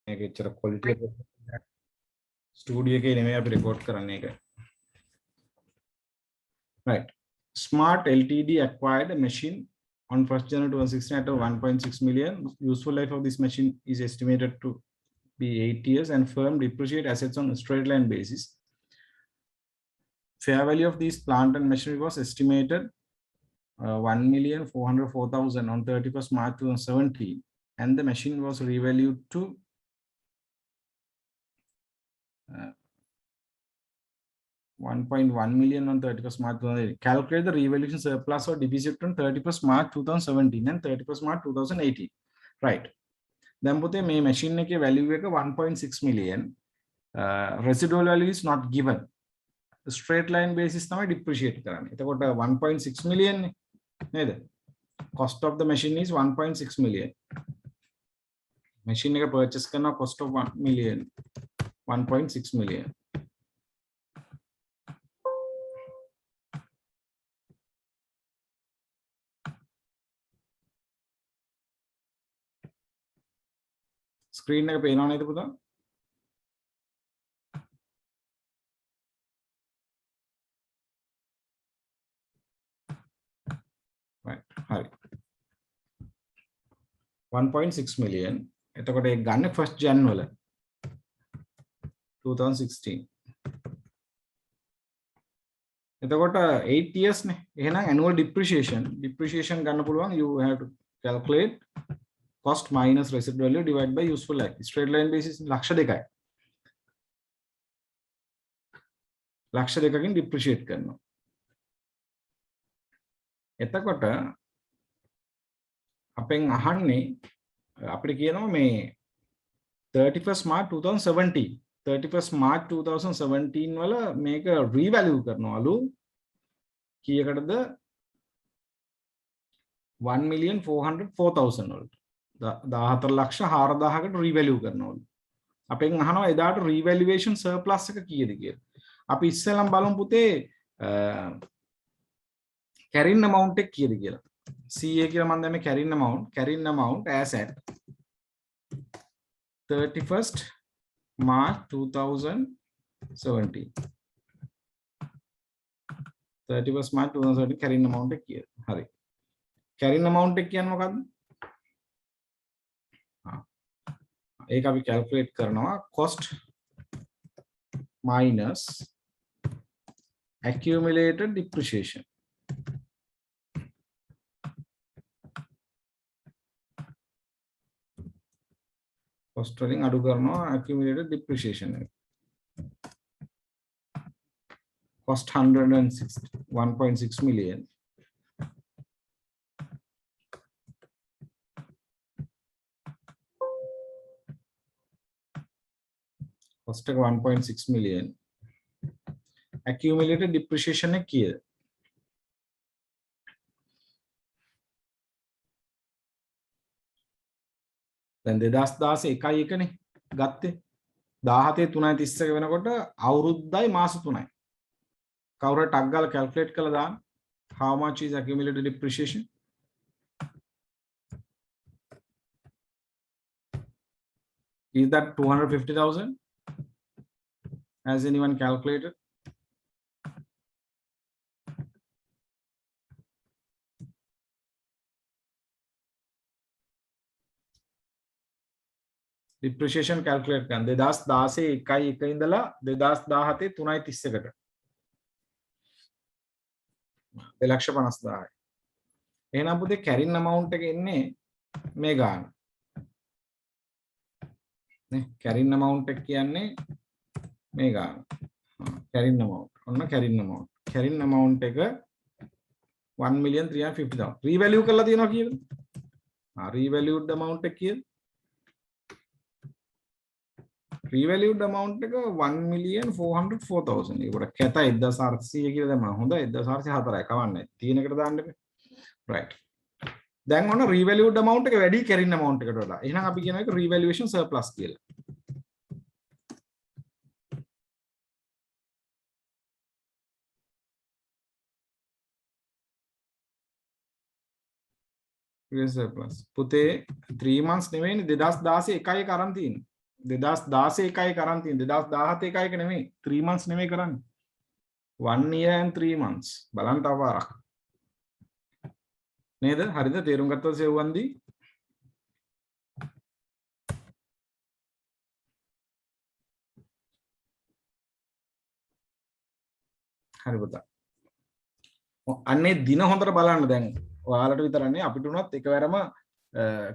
මේක එච්චර quality එක ස්ටුඩියෝ එකේ නෙමෙයි අපි රෙකෝඩ් කරන්නේ ඒක. Right. Smart Ltd acquired a machine on 1st January 2016 at 1.6 million. Useful life of this machine is estimated to be 8 years and firm depreciate assets on a straight line basis. Fair value of this plant and machinery was estimated 1,404,000 on 31st March 2017, and the machine was revalued to 1.1 million on 31st March 2018. Calculate the revaluation surplus or deficit on 31st March 2017 and 31st March 2018. Right. Then put a machine value 1.6 million. Residual value is not given. Straight line basis now depreciate karane. It's about 1.6 million. Cost of the machine is 1.6 million. Machine purchase karna cost of 1 million. 1.6 million. Screen එක පේනව නේද පුතා? Right. හරි. 1.6 million. එතකොට ඒක ගන්න 1st Jan වල 2016. එතකොට 8 years නේ. එහෙනම් annual depreciation ගන්න පුළුවන්. You have to calculate cost minus residual value divided by useful life. Straight line basis ලක්ෂ 2යි. ලක්ෂ 2කින් depreciate කරනවා. එතකොට අපෙන් අහන්නේ අපිට කියනවා මේ 31st March 2017 වල මේක revalue කරනවලු කීයකටද 1,404,000 වලට 14,04,000කට revalue කරනවලු. අපෙන් අහනවා එදාට revaluation surplus එක කීයද කියලා. අපි ඉස්සෙල්ලම බලමු පුතේ carrying amount එක කීයද කියලා. CA කියලා මම දැම්මේ carrying amount as at 31st March 2017. 31st March 2017 carrying amount එක කීයද? හරි. carrying amount එක කියන්නේ මොකක්ද? ඒක අපි calculate කරනවා cost minus accumulated depreciation. Cost වලින් අඩු කරනවා accumulated depreciation එක. Cost 1.6 million. Cost එක 1.6 million. Accumulated depreciation එක කීයද? දැන් 2016 එකයි එකනේ ගත්තේ 17 3යි 31 වෙනකොට අවුරුද්දයි මාස 3යි. කවුරු හරි ටක් ගාලා calculate කරලා දාන්න. How much is accumulated depreciation? Is that 250,000? Has anyone calculated? Depreciation calculate කරන්න 2016 එකයි එක ඉඳලා 2017 3යි 31කට 2,50,000. එහෙනම් පුතේ carrying amount එක එන්නේ මේ ගාන. නේ carrying amount එක කියන්නේ මේ ගාන. carrying amount. ඔන්න carrying amount. carrying amount එක 1,350,000. revalue කරලා තියෙනවා කීයද? revalued amount එක කීයද? revalued amount එක 1,404,000. ඒකට කැත 1,800 කියලා දැම්මම හොඳයි 1,404යි කවන්නේ. තියෙන එකට දාන්න එපා. right. දැන් ඔන්න revalued amount එක වැඩි carrying amount එකට වඩා. එහෙනම් අපි කියන එක revaluation surplus කියලා. surplus. පුතේ 3 months නෙවෙයිනේ 2016 එකයි එක අරන් තියෙන්නේ. 2016 එකයි කරන් තියෙන්නේ 2017 එකයි එක නෙමෙයි 3 months නෙමෙයි කරන්නේ 1 year and 3 months බලන්න තව පාරක් නේද හරිද තේරුම් ගත්තොත් සෙව්වන්දි හරි පුතා අන්නේ දින හොඳට බලන්න දැන් ඔයාලට විතරනේ අපිට උනත් එකවරම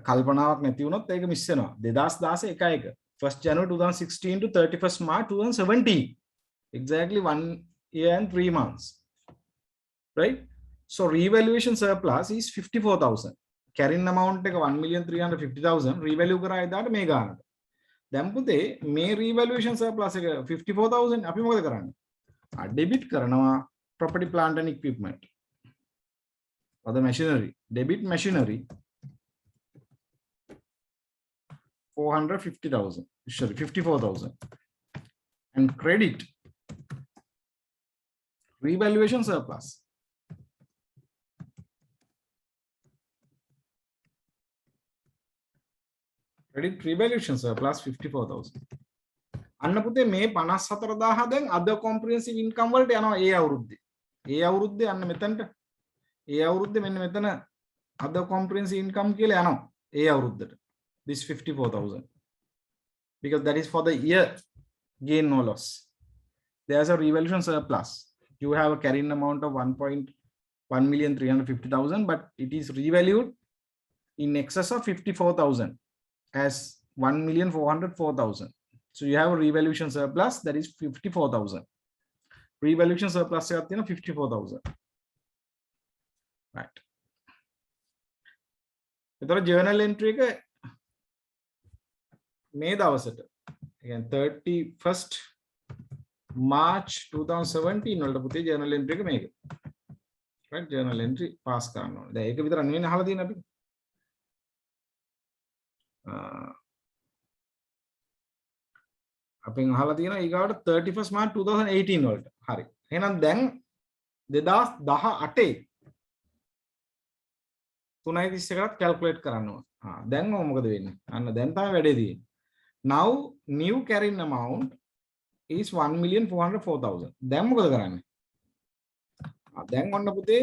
කල්පනාවක් නැති වුණොත් ඒක මිස් වෙනවා 2016 එක එක 1st January 2016 to 31st March 2017 exactly 1 year and 3 months right so revaluation surplus is 54000 carrying amount එක 1,350,000 revalue කරා එදාට මේ ගානට දැන් පුතේ මේ revaluation surplus එක 54000 අපි මොකද කරන්නේ debit කරනවා property plant and equipment or the machinery debit machinery 450,000 sorry 54,000 and credit revaluation surplus credit revaluation surplus 54,000 අන්න පුතේ මේ 54000 දැන් other comprehensive income වලට යනවා ඒ අවුරුද්දේ අන්න මෙතනට ඒ අවුරුද්දේ මෙන්න මෙතන other comprehensive income කියලා යනවා ඒ අවුරුද්දට this 54,000 because that is for the year gain no loss there's a revaluation surplus you have a carrying amount of 1,350,000 but it is revalued in excess of 54,000 as 1,404,000 so you have a revaluation surplus that is 54,000 revaluation surplus එකක් තියෙනවා 54,000 right එතකොට journal entry එක මේ දවසට again 31st March 2017 වලට පුතේ journal entry එක මේක right journal entry pass කරන්න ඕනේ දැන් ඒක විතර නෙවෙයි අහලා තියෙන අපි අපෙන් අහලා තියෙනවා ඊගාවට 31st March 2018 වලට හරි එහෙනම් දැන් 2018 3.31කට කැල්කියුලේට් කරන්න ඕන දැන් මොකද වෙන්නේ අන්න දැන් තමයි වැඩේ තියෙන්නේ now new carrying amount is 1,404,000 දැන් මොකද කරන්නේ දැන් ඔන්න පුතේ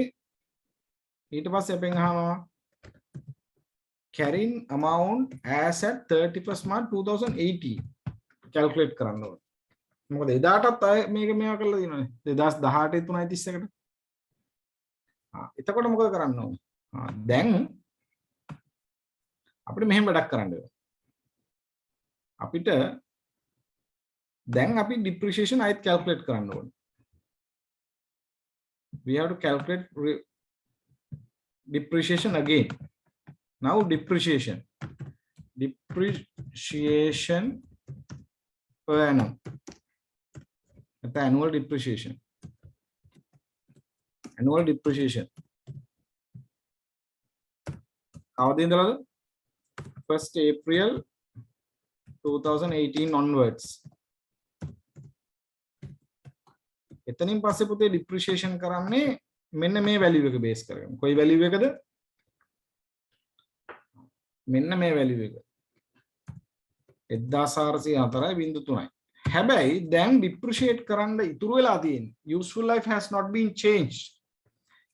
ඊට පස්සේ අපෙන් අහනවා carrying amount as at 31st March 2018 calculate කරන්න ඕනේ. මොකද එදාටත් අය මේක මේවා කරලා දිනවනේ. 2018 3.31කට. එතකොට මොකද කරන්න ඕනේ? දැන් අපිට මෙහෙම වැඩක් කරන්න වෙනවා. අපිට දැන් අපි depreciation අයත් calculate කරන්න ඕනේ. We have to calculate depreciation again. Now depreciation per annum at the annual depreciation කවද ඉඳලාද 1st April 2018 onwards එතනින් පස්සේ පුතේ depreciation කරන්නේ මෙන්න මේ value එක base කරගෙන කොයි value එකද මෙන්න මේ value එක 1404.3යි හැබැයි දැන් depreciate කරන්න ඉතුරු වෙලා තියෙන්නේ useful life has not been changed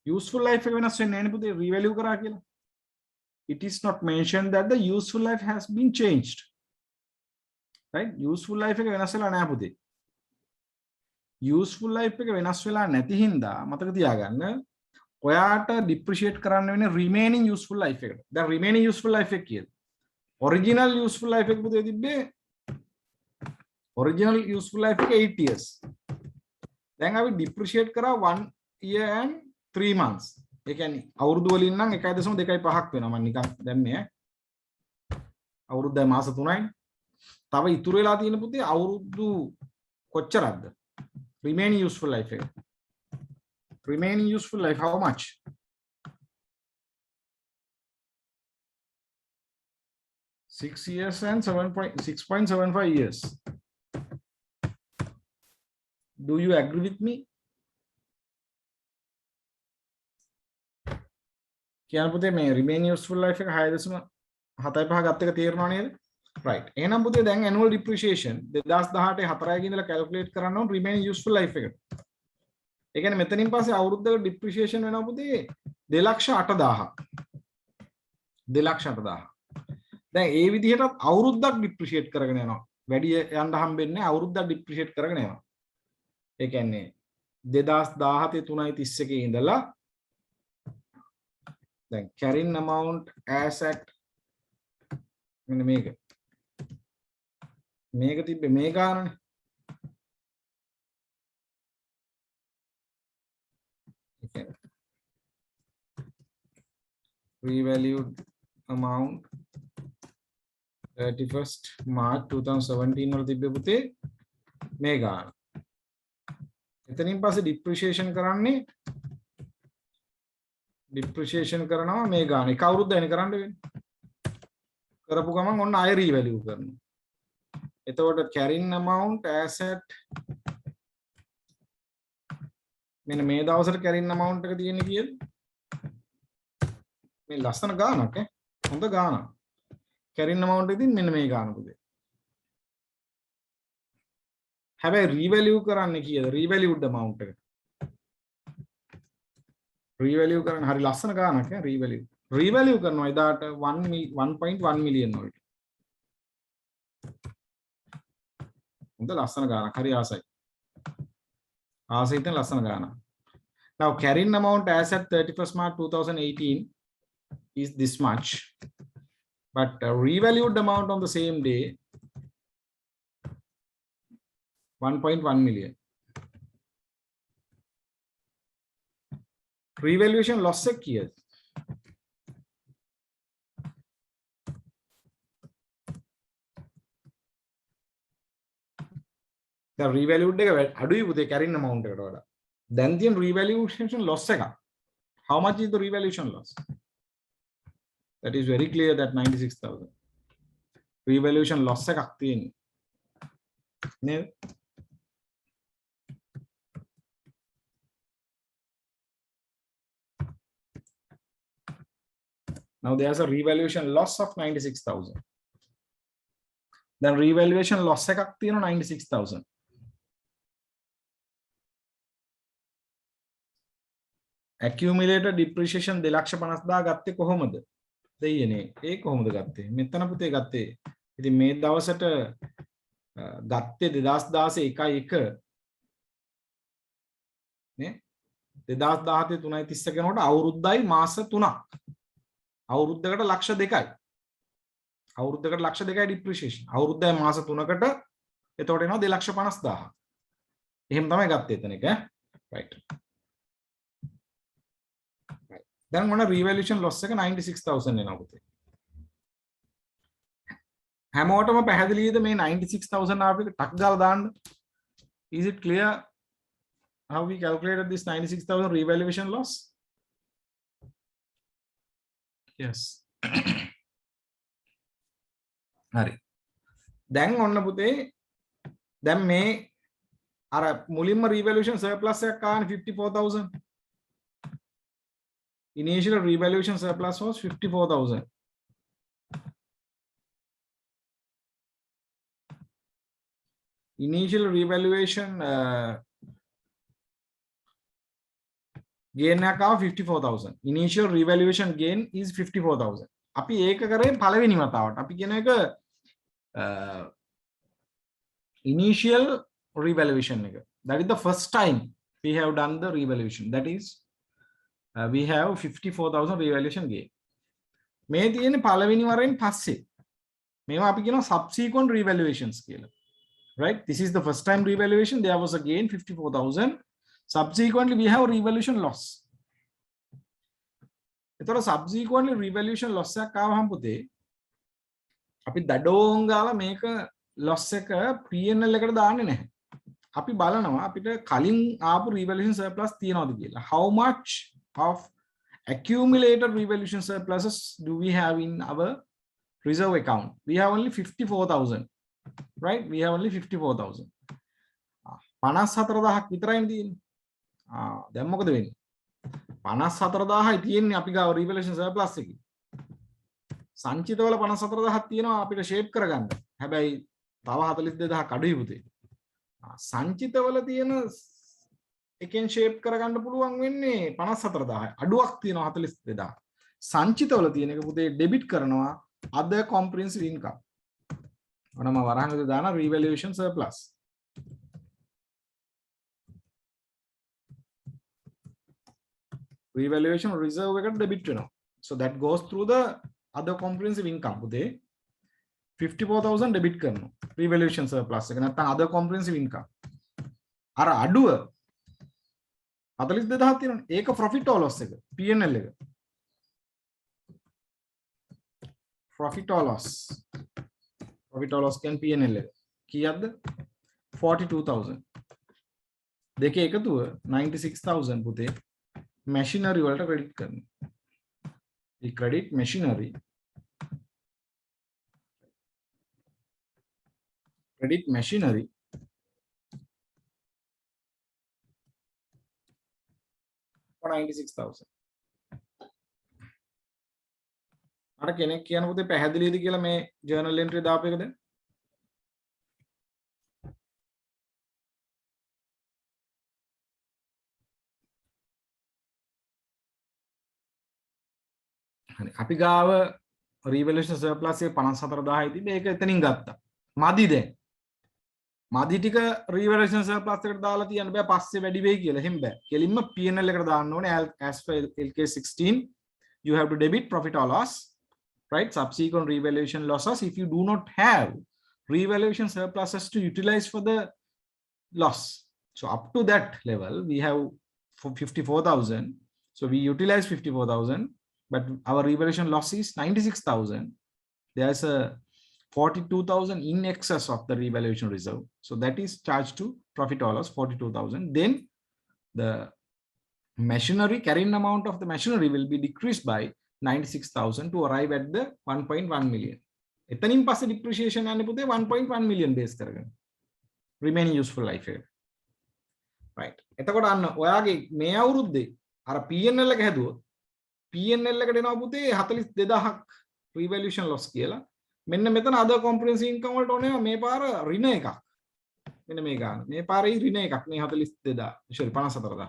useful life එක වෙනස් වෙන්නේ නැහැ නේ පුතේ revalue කරා කියලා it is not mentioned that the useful life has been changed right useful life එක වෙනස් වෙලා නැහැ පුතේ useful life එක වෙනස් වෙලා නැති හින්දා මතක තියාගන්න ඔයාට depreciate කරන්න වෙන්නේ remaining useful life එකට දැන් remaining useful life එක කියද original useful life එක පුතේ තිබ්බේ original useful life එක 8 years දැන් අපි depreciate කරා 1 year and 3 months ඒ කියන්නේ අවුරුදු වලින් නම් 1.25ක් වෙනවා මම නිකන් දැම්මේ අවුරුද්දයි මාස 3යි තව ඉතුරු වෙලා තියෙන පුතේ අවුරුදු කොච්චරක්ද remaining useful life එක remaining useful life how much 6 years and 6.75 years do you agree with me කියන පුතේ මේ remaining useful life එක 6.75 ගත්ත එක තේරෙනව නේද right එහෙනම් පුතේ දැන් annual depreciation 2018 4 ඉඳලා calculate කරන්න ඕන remaining useful life එකට. ඒ කියන්නේ මෙතනින් පස්සේ අවුරුද්දක depreciation වෙනවා පුතේ 2,08,000. 2,08,000. දැන් ඒ විදිහටත් අවුරුද්දක් depreciate කරගෙන යනවා. වැඩි යන්න හම්බෙන්නේ අවුරුද්දක් depreciate කරගෙන යනවා. ඒ කියන්නේ 2017 3.31 ඉඳලා දැන් carrying amount as at මෙන්න මේක තිබ්බේ මේ ගානනේ. revalued amount 31st March 2017 වල තිබ්බේ පුතේ මේ ගාන. එතනින් පස්සේ depreciation කරනවා මේ ගාන. එක අවුරුද්දයිනේ කරන්න වෙන්නේ. කරපු ගමන් ඔන්න ආයෙ revalue කරනවා. එතකොට carrying amount asset මෙන්න මේ දවසට carrying amount එක තියෙන්නේ කීයද? මේ ලස්සන ගානක් ඈ. හොඳ ගානක්. carrying amount එකකින් මෙන්න මේ ගාන පුතේ. හැබැයි revalue කරන්නේ කීයද? revalued amount එක. revalue කරන්න හරි ලස්සන ගානක් ඈ revalue. revalue කරනවා එදාට 1.1 million වලට. හොඳ ලස්සන ගානක්. හරි ආසයි. ආසයිතෙන් ලස්සන ගානක්. Now carrying amount as at 31st March 2018 is this much, but revalued amount on the same day 1.1 million. Revaluation loss එක කීයද? දැන් revalued එක අඩුයි පුතේ carrying amount එකට වඩා. දැන් තියෙන revaluation loss එක. How much is the revaluation loss? That is very clear that 96,000. Revaluation loss එකක් තියෙන්නේ. නේද? Now there's a revaluation loss of 96,000. Then revaluation loss එකක් තියෙනවා 96,000. accumulated depreciation 2,50,000 ගත්තේ කොහොමද? දෙයියනේ. ඒ කොහොමද ගත්තේ? මෙතන පුතේ ගත්තේ. ඉතින් මේ දවසට ගත්තේ 2016 නේ? 2017 3.31 වෙනකොට අවුරුද්දයි මාස 3ක්. අවුරුද්දකට ලක්ෂ 2යි. අවුරුද්දකට ලක්ෂ 2යි depreciation. අවුරුද්දයි මාස 3කට එතකොට එනවා 2,50,000. එහෙම තමයි ගත්තේ එතන එක ඈ. right. දැන් මොන revaluation loss එක 96,000 එනවා පුතේ. හැමෝටම පැහැදිලිද මේ 96,000 ආපු එක ටක් ගාලා දාන්න? Is it clear how we calculated this 96,000 revaluation loss? Yes. හරි. දැන් ඔන්න පුතේ දැන් මේ අර මුලින්ම revaluation surplus එකක් ආවනේ 54,000. Initial revaluation surplus was 54,000. Initial revaluation gain එක ආව 54,000. Initial revaluation gain is 54,000. අපි ඒක කරේ පළවෙනි වතාවට. අපි කියන එක initial revaluation එක. That is the first time we have done the revaluation. That is we have 54,000 revaluation gain. මේ තියෙන්නේ පළවෙනි වරෙන් පස්සේ. මේවා අපි කියනවා subsequent revaluations කියලා. Right? This is the first time revaluation. There was a gain 54,000. Subsequently we have revaluation loss. එතකොට subsequently revaluation loss එකක් ආවහම පුතේ අපි දඩෝන් ගාලා මේක loss එක P&L එකට දාන්නේ නැහැ. අපි බලනවා අපිට කලින් ආපු revaluation surplus තියනවද කියලා. How much of accumulated revaluation surpluses do we have in our reserve account? We have only 54,000. Right? We have only 54,000. 54,000ක් විතරයි තියෙන්නේ. දැන් මොකද වෙන්නේ? 54,000යි තියෙන්නේ අපි ගාව revaluation surplus එකේ. සංචිතවල 54000ක් තියෙනවා අපිට ෂේප් කරගන්න. හැබැයි තව 42000ක් අඩුයි පුතේ. සංචිතවල තියෙන එකෙන් ෂේප් කරගන්න පුළුවන් වෙන්නේ 54000යි. අඩුවක් තියෙනවා 42000. සංචිතවල තියෙන එක පුතේ ඩෙබිට් කරනවා other comprehensive income. ඔනම වරහන් දාන revaluation surplus. Revaluation reserve එකට ඩෙබිට් වෙනවා. So that goes through the other comprehensive income. පුතේ 54000 ඩෙබිට් කරනවා. Revaluation surplus එක නැත්නම් other comprehensive income. අර අඩුව 42000ක් තියෙනවනේ. ඒක profit or loss එක. P&L එක. Profit or loss. Profit or loss කියන්නේ P&L එක. කීයක්ද? 42000. දෙකේ එකතුව 96000 පුතේ machinery වලට credit කරනවා. We credit machinery. Credit machinery. For 96,000. අර කෙනෙක් කියන පුතේ පැහැදිලිද කියලා මේ journal entry දාපු එකද? හරි. අපි ගාව revaluation surplus එක 54000යි තිබ්බේ. ඒක එතනින් ගත්තා. මදි දැන්. මදි ටික revaluation surplus එකට දාලා තියන්න බෑ පස්සේ වැඩි වෙයි කියලා. එහෙම බෑ. කෙලින්ම P&L එකට දාන්න ඕනේ. As for LK16 you have to debit profit or loss, right? Subsequent revaluation losses if you do not have revaluation surpluses to utilize for the loss. So up to that level we have 54,000. So we utilize 54,000, but our revaluation loss is 96,000. There's a 42,000 in excess of the revaluation reserve. So that is charged to profit or loss 42,000. Then the machinery carrying amount of the machinery will be decreased by 96,000 to arrive at the 1.1 million. එතනින් පස්සේ depreciation යන්නේ පුතේ 1.1 million base කරගෙන. Remaining useful life එක. Right. එතකොට අන්න ඔයාගේ මේ අවුරුද්දේ අර P&L එක හැදුවොත් P&L එකට එනවා පුතේ 42000ක් revaluation loss කියලා. මෙන්න මෙතන other comprehensive income වලට ඕනේ මේ පාර ඍණ එකක්. මෙන්න මේ ගාන. මේ පාරේ ඍණ එකක්. මේ 42000. sorry 54000.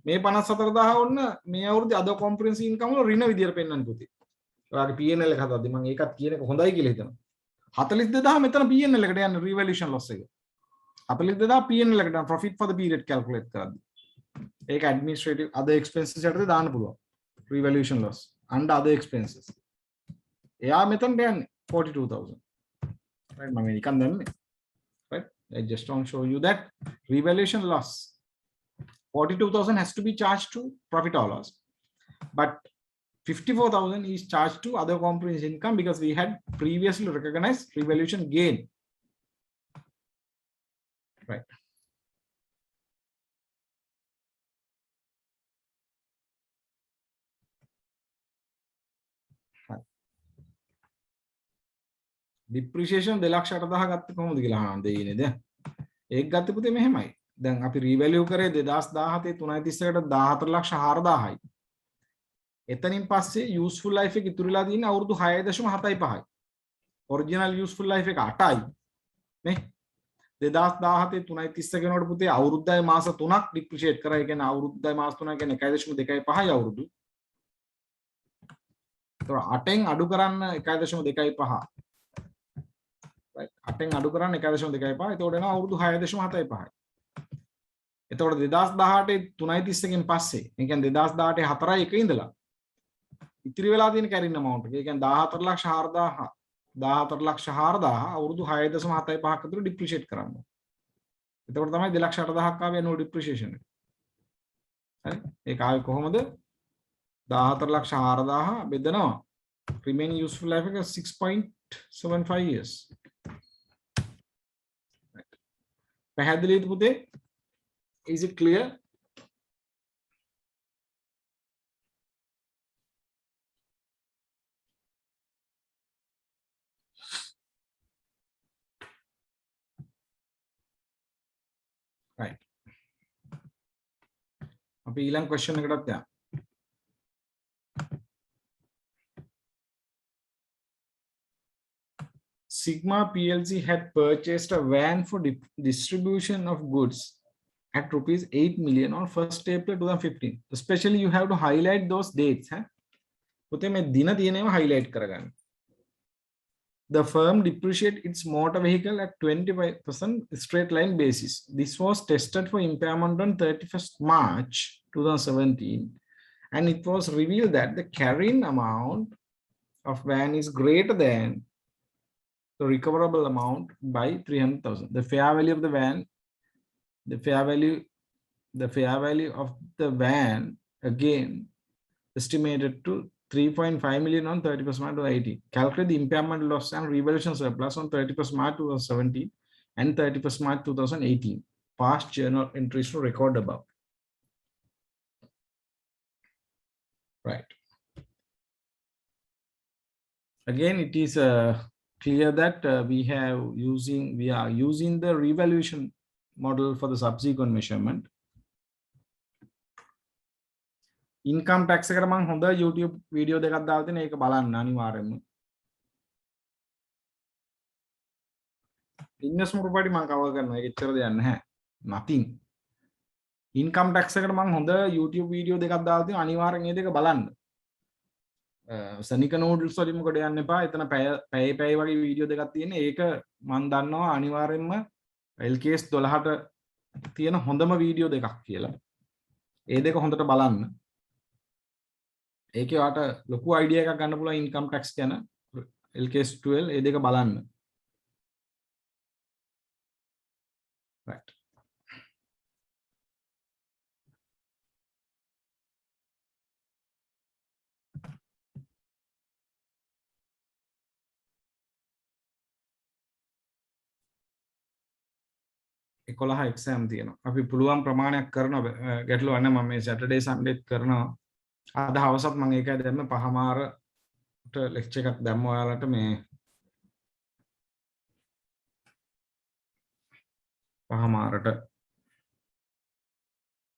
මේ 54000 ඔන්න මේ අවුරුද්දේ other comprehensive income වල ඍණ විදියට පෙන්වන්න පුතේ. ඔයාගේ P&L එක හදද්දි මම ඒකත් කියන එක හොඳයි කියලා හිතනවා. 42000 මෙතන P&L එකට යන්නේ revaluation loss එක. 42000 P&L එකට profit for the period calculate කරද්දි. ඒක administrative other expenses යටතේ දාන්න පුළුවන්. Revaluation loss under other expenses. එයා මෙතනට යන්නේ 42,000. Right, මම නිකන් දන්නේ. Right, I just want to show you that revaluation loss 42,000 has to be charged to profit or loss, but 54,000 is charged to other comprehensive income because we had previously recognized revaluation gain. Right. Depreciation 2,80,000 ගත්තේ කොහොමද කියලා අහනවා දෙයි නේද? ඒක ගත්තේ පුතේ මෙහෙමයි. දැන් අපි රීවැලියු කරේ 2017 330කට 14,04,000යි. එතනින් පස්සේ useful life එක ඉතුරුලා තියෙන්නේ අවුරුදු 6.75යි. original useful life එක 8යි. නේ? 2017 330 කෙනෙකුට පුතේ අවුරුද්දයි මාස 3ක් depreciate කරා. ඒ කියන්නේ අවුරුද්දයි මාස 3 කියන්නේ 1.25යි අවුරුදු. ඒතර 8ෙන් අඩු කරන්න 1.25. right 8ෙන් අඩු කරන්න 1.25. එතකොට එනවා අවුරුදු 6.75යි. එතකොට 2018 330 කින් පස්සේ ඒ කියන්නේ 2018 4යි 1 ඉඳලා ඉතිරි වෙලා තියෙන carrying amount එක. ඒ කියන්නේ 14,04,000 14,04,000 අවුරුදු 6.75ක් අතර depreciate කරන්න. එතකොට තමයි 2,08,000ක් ආවේ annual depreciation එක. හරි? ඒක ආවේ කොහොමද? 14,04,000 බෙදනවා remaining useful life එක 6.75 years. right. පැහැදිලිද පුතේ? Is it clear? Right. අපි ඊළඟ question එකටත් යමු. Sigma PLC had purchased a van for distribution of goods at rupees 8 million on 1st April 2015. Especially you have to highlight those dates. පුතේ මේ දින තියෙනේම highlight කරගන්න. The firm depreciated its motor vehicle at 25% straight line basis. This was tested for impairment on 31st March 2017, and it was revealed that the carrying amount of van is greater than the recoverable amount by 300,000. The fair value of the van, the fair value of the van again estimated to 3.5 million on 31st March 2018. Calculate the impairment loss and revaluation surplus on 31st March 2017 and 31st March 2018. Past journal entries to record above. Right. Again, it is clear that we are using the revaluation model for the subsequent measurement. Income tax එකට මම හොඳ YouTube video දෙකක් දාලා තියෙනවා ඒක බලන්න අනිවාර්යයෙන්ම. Investment property මම කවර් කරනවා ඒක එච්චර දෙයක් නැහැ. Nothing. Income tax එකට මම හොඳ YouTube වීඩියෝ දෙකක් දාලා තියෙනවා අනිවාර්යෙන් මේ දෙක බලන්න. සනික නෝඩ්ස් වලින් මොකද යන්න එපා. එතන පැය වගේ වීඩියෝ දෙකක් තියෙන. ඒක මම දන්නවා අනිවාර්යෙන්ම LKS 12ට තියෙන හොඳම වීඩියෝ දෙකක් කියලා. ඒ දෙක හොඳට බලන්න. ඒකේ වාට ලොකු අයිඩියා එකක් ගන්න පුළුවන් ඉන්කම් ටැක්ස් ගැන LKS 12 ඒ දෙක බලන්න. right. එකොළහ එක්සෑම් තියෙනවා. අපි පුළුවන් ප්‍රමාණයක් කරනවා ගැටලුවක් නැහැ. මම මේ සැටර්ඩේ සන්ඩේත් කරනවා. අද හවසත් මම ඒකයි දැම්ම 5:00ට ලෙක්චර් එකක් දැම්ම ඔයාලට මේ 5:00ට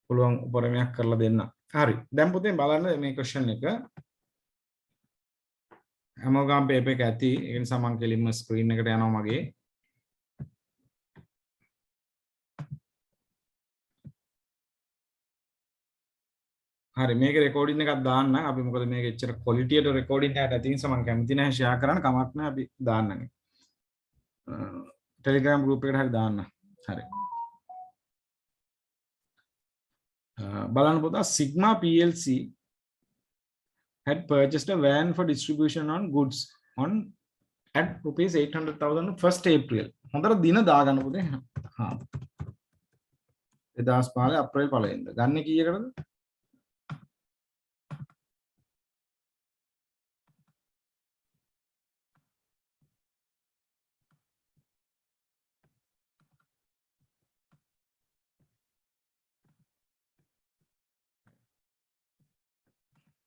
පුළුවන් උපරිමයක් කරලා දෙන්න. හරි. දැන් පුතේ බලන්න මේ ක්වෙස්චන් එක. හැමෝගම පේපර් එක ඇති. ඒ නිසා මම කෙලින්ම ස්ක්‍රීන් එකට යනවා මගේ. හරි මේක රෙකෝඩින් එකක් දාන්න අපි මොකද මේක එච්චර ක්වොලිටියට රෙකෝඩින් එකක් ඇති නිසා මම කැමති නැහැ ෂෙයා කරන්න කමක් නැහැ අපි දාන්නම් ටෙලිග්‍රෑම් ගෲප් එකට හරි දාන්න හරි බලන්න පුතා Sigma PLC had purchased a van for distribution on goods on at rupees 800,000 on 1st April හොඳට දින දාගන්න පුතේ හා 2005 අප්‍රේල් 1 වෙනිදා ගන්න කීයකටද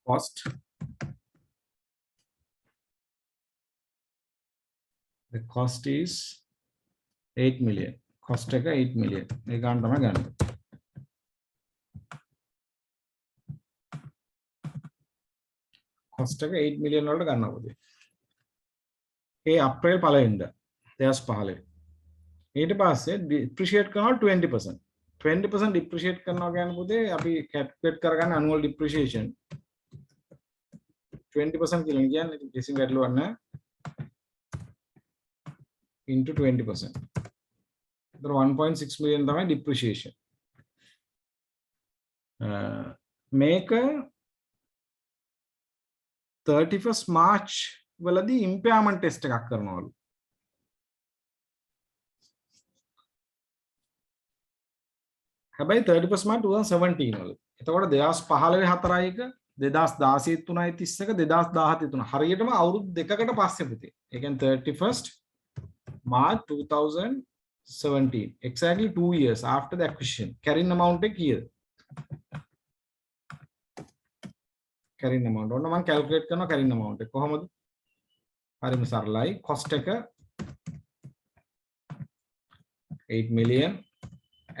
cost the cost is 8 million cost එක 8 million මේ ගන්න තමයි ගන්න cost එක 8 million වලට ගන්නවා පොතේ ඒ අප්‍රේල් 1 වෙනිදා 2015 ඊට පස්සේ depreciate කරනවා 20% 20% depreciate කරනවා කියන්නේ පොතේ අපි calculate කරගන්න annual depreciation 20% කියලා කියන්නේ කිසිම ගැටලුවක් නැහැ into 20%. There 1.6 million තමයි depreciation. Make a 31st March වලදී impairment test එකක් කරනවලු. හැබැයි 31st March 2017 වල. එතකොට 2015 4යි එක 2016 3යි 31 2017 3 හරියටම අවුරුදු දෙකකට පස්සේ පුතේ. ඒ කියන්නේ 31st March 2017 exactly 2 years after the acquisition carrying amount එක කීයද carrying amount ඔන්න මම calculate කරනවා carrying amount එක කොහොමද හරිම සරලයි cost එක 8 million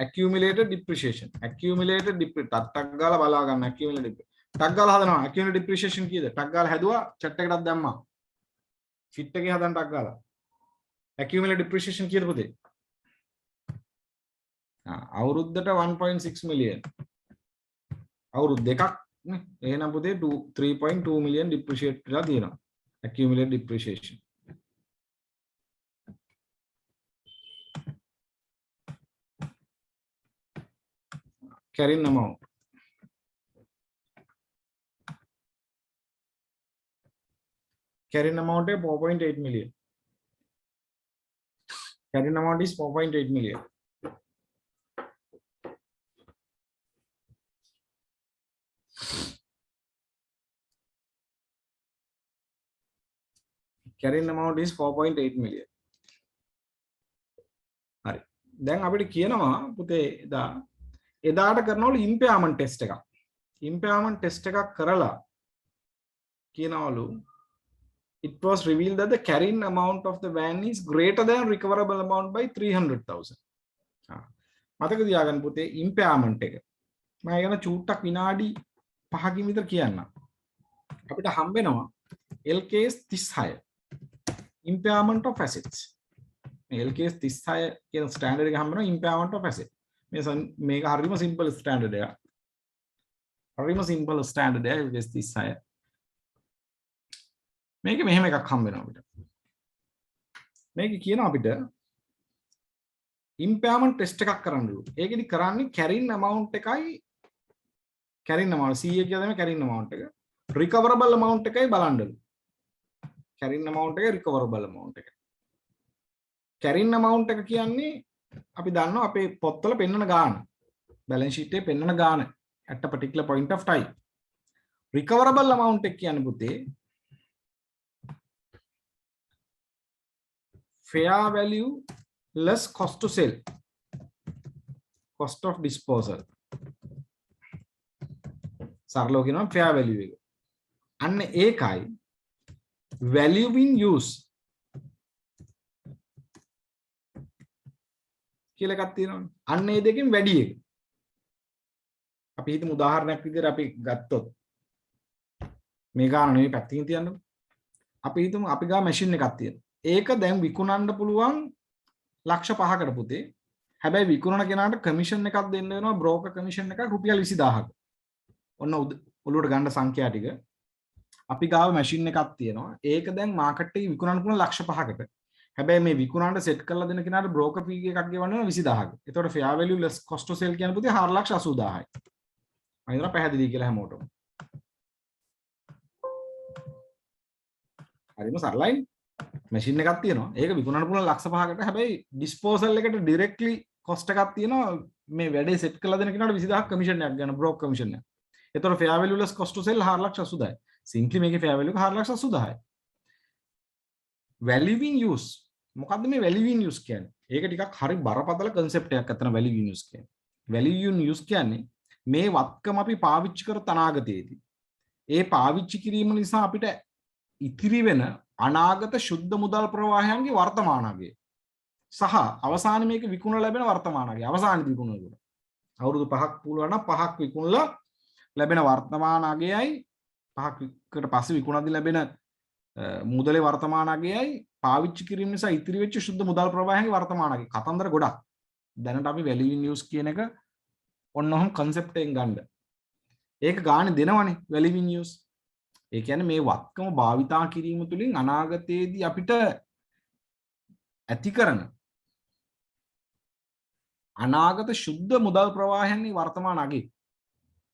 accumulated depreciation ටක් ගාලා බලා ගන්න accumulated ටක් ගාලා හදනවා accumulated depreciation කීයද ටක් ගාලා හැදුවා chat එකටත් දැම්මා sheet එකේ හදන්න ටක් ගාලා accumulated depreciation කීයද පුතේ? අවුරුද්දට 1.6 million. අවුරුදු දෙකක් නේ. එහෙනම් පුතේ 3.2 million depreciate වෙලා තියෙනවා. accumulated depreciation. carrying amount. Carrying amount is 4.8 million. Carrying amount is 4.8 million. Carrying amount is 4.8 million. හරි. දැන් අපිට කියනවා පුතේ එදාට කරනවලු impairment test එකක්. Impairment test එකක් කරලා කියනවලු it was revealed that the carrying amount of the van is greater than recoverable amount by 300,000. මතක තියාගන්න පුතේ impairment එක. මම කියන චූට්ටක් විනාඩි 5කින් විතර කියන්න. අපිට හම්බ වෙනවා LKS 36 impairment of assets. LKS 36 කියන ස්ටෑන්ඩඩ් එක හම්බ වෙනවා impairment of asset. මේක හරිම simple standard එකක්. හරිම simple standard එකක් LKS 36. මේක මෙහෙම එකක් හම්බ වෙනවා අපිට. මේක කියනවා අපිට impairment test එකක් කරන්න ඕනේ. ඒකෙදි කරන්නේ carrying amount එකයි carrying amount CA කියලා තමයි carrying amount එක. recoverable amount එකයි බලන්නලු. carrying amount එක recoverable amount එක. carrying amount එක කියන්නේ අපි දන්නවා අපේ පොත්වල පෙන්වන ගාන. balance sheet එකේ පෙන්වන ගාන at a particular point of time. recoverable amount එක කියන්නේ පුතේ fair value less cost to sell, cost of disposal. සරලව කියනවා fair value එක. අන්න ඒකයි value in use කියලා එකක් තියෙනවනේ. අන්න ඒ දෙකෙන් වැඩි එක. අපි හිතමු උදාහරණයක් විදිහට අපි ගත්තොත් මේ ගාන නෙවෙයි පැත්තකින් තියන්නකො. අපි හිතමු අපි ගා මැෂින් එකක් තියෙනවා. ඒක දැන් විකුණන්න පුළුවන් ලක්ෂ 5කට පුතේ. හැබැයි විකුණන කෙනාට කමිෂන් එකක් දෙන්න වෙනවා බ්‍රෝකර් කමිෂන් එකක් රුපියල් 20000ක. ඔන්න ඔලුවට ගන්න සංඛ්‍යා ටික. අපි ගාව මැෂින් එකක් තියෙනවා. ඒක දැන් මාකට් එකේ විකුණන්න පුළුවන් ලක්ෂ 5කට. හැබැයි මේ විකුණන්න සෙට් කරලා දෙන කෙනාට බ්‍රෝකර් ෆී එකක් ගෙවන්න වෙනවා 20000ක. එතකොට fair value less cost to sell කියන පුතේ 480000යි. මම හිතනවා පැහැදිලි කියලා හැමෝටම. හරිම සරලයි. මැෂින් එකක් තියෙනවා. ඒක විකුණන්න පුළුවන් ලක්ෂ 5කට. හැබැයි ඩිස්පෝසල් එකට ඩිරෙක්ට්ලි කොස්ට් එකක් තියෙනවා. මේ වැඩේ සෙට් කරලා දෙන කෙනාට 20000ක් කමිෂන් එකක් ගන්න බ්‍රෝකර් කමිෂන් එක. එතකොට fair value less cost to sell 488000යි. Simply මේකේ fair value එක 488000යි. value in use. මොකද්ද මේ value in use කියන්නේ? ඒක ටිකක් හරි බරපතල concept එකක් අතන value in use කියන්නේ. value in use කියන්නේ මේ වත්කම අපි පාවිච්චි කර අනාගතයේදී ඒ පාවිච්චි කිරීම නිසා අපිට ඉතිරි වෙන අනාගත ශුද්ධ මුදල් ප්‍රවාහයන්ගේ වර්තමානගය සහ අවසානයේ මේක විකුණලා ලැබෙන වර්තමානගය අවසානයේ විකුණනකොට අවුරුදු 5ක් පුළුවන් නම් 5ක් විකුණලා ලැබෙන වර්තමානගයයි 5කට පස්සේ විකුණද්දී ලැබෙන මුදලේ වර්තමානගයයි පාවිච්චි කිරීම නිසා ඉතිරි වෙච්ච ශුද්ධ මුදල් ප්‍රවාහයන්ගේ වර්තමානගය කතන්දර ගොඩක් දැනට අපි value in use කියන එක ඔන්නෝම concept එකෙන් ගන්න. ඒක ගානේ දෙනවනේ value in use. ඒ කියන්නේ මේ වත්කම භාවිතා කිරීම තුළින් අනාගතයේදී අපිට ඇති කරන අනාගත ශුද්ධ මුදල් ප්‍රවාහයන්ගේ වර්තමාන අගය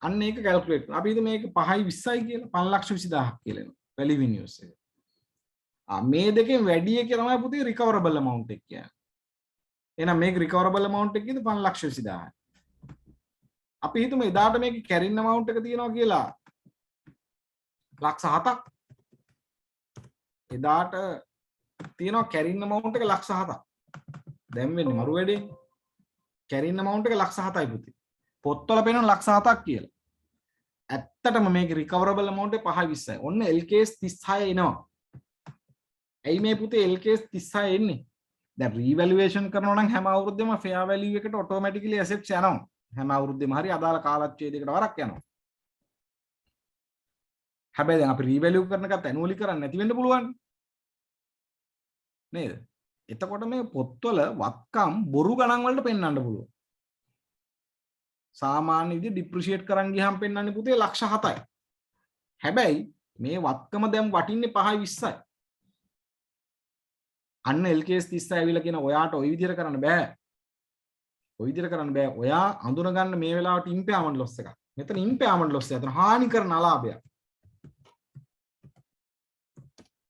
අන්න ඒක කැල්කියුලේට් කරනවා. අපි හිතමු මේක 5යි 20යි කියලා 520000ක් කියලා එනවා value in use එක. මේ දෙකෙන් වැඩි එක තමයි පුතේ recoverable amount එක කියන්නේ. එහෙනම් මේක recoverable amount එක කියන්නේ 520000යි. අපි හිතමු එදාට මේක carrying amount එක තියෙනවා කියලා ලක්ෂ 7ක්. එදාට තියෙනවා carrying amount එක ලක්ෂ 7ක්. දැන් වෙන්නේ මරු වැඩේ. carrying amount එක ලක්ෂ 7යි පුතේ. පොත්වල පෙන්නන ලක්ෂ 7ක් කියලා. ඇත්තටම මේක recoverable amount එක 5යි 20යි. ඔන්න LKS 36 එනවා. ඇයි මේ පුතේ LKS 36 එන්නේ? දැන් revaluation කරනවා නම් හැම අවුරුද්දෙම fair value එකට automatically assets යනවා. හැම අවුරුද්දෙම හරි අදාළ කාලච්ඡේදයකට වරක් යනවා. හැබැයි දැන් අපි revalue කරන එකත් annually කරන්නේ නැති වෙන්න පුළුවන්. නේද? එතකොට මේ පොත්වල වත්කම් බොරු ගණන් වලට පෙන්වන්න පුළුවන්. සාමාන්‍ය විදිහට ඩිප්‍රීෂিয়েට් කරන් ගියහම පෙන්වන්නේ පුතේ ලක්ෂ 7යි. හැබැයි මේ වත්කම දැන් වටින්නේ 5යි 20යි. අන්න LKS 30 ඇවිල්ලා කියන ඔයාට ওই විදිහට කරන්න බෑ. ওই විදිහට කරන්න බෑ. ඔයා අඳුන ගන්න මේ වෙලාවට ඉම්පයර්මන්ට් ලොස් එකක්. මෙතන ඉම්පයර්මන්ට් ලොස් එක. එතන හානි කරන අලාභයක්.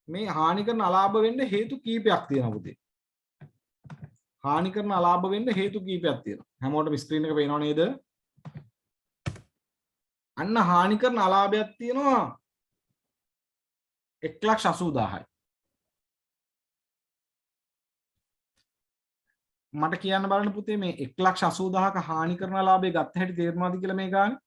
මේ හානි කරන අලාභ වෙන්න හේතු කීපයක් තියෙනවා පුතේ. හානි කරන අලාභ වෙන්න හේතු කීපයක් තියෙනවා. හැමෝටම ස්ක්‍රීන් එක පේනව නේද? අන්න හානි කරන අලාභයක් තියෙනවා 1,80,000යි. මට කියන්න බලන්න පුතේ මේ 1,80,000ක හානි කරන ලාභය ගත්ත හැටි තේරෙනවද කියලා මේ ගානේ?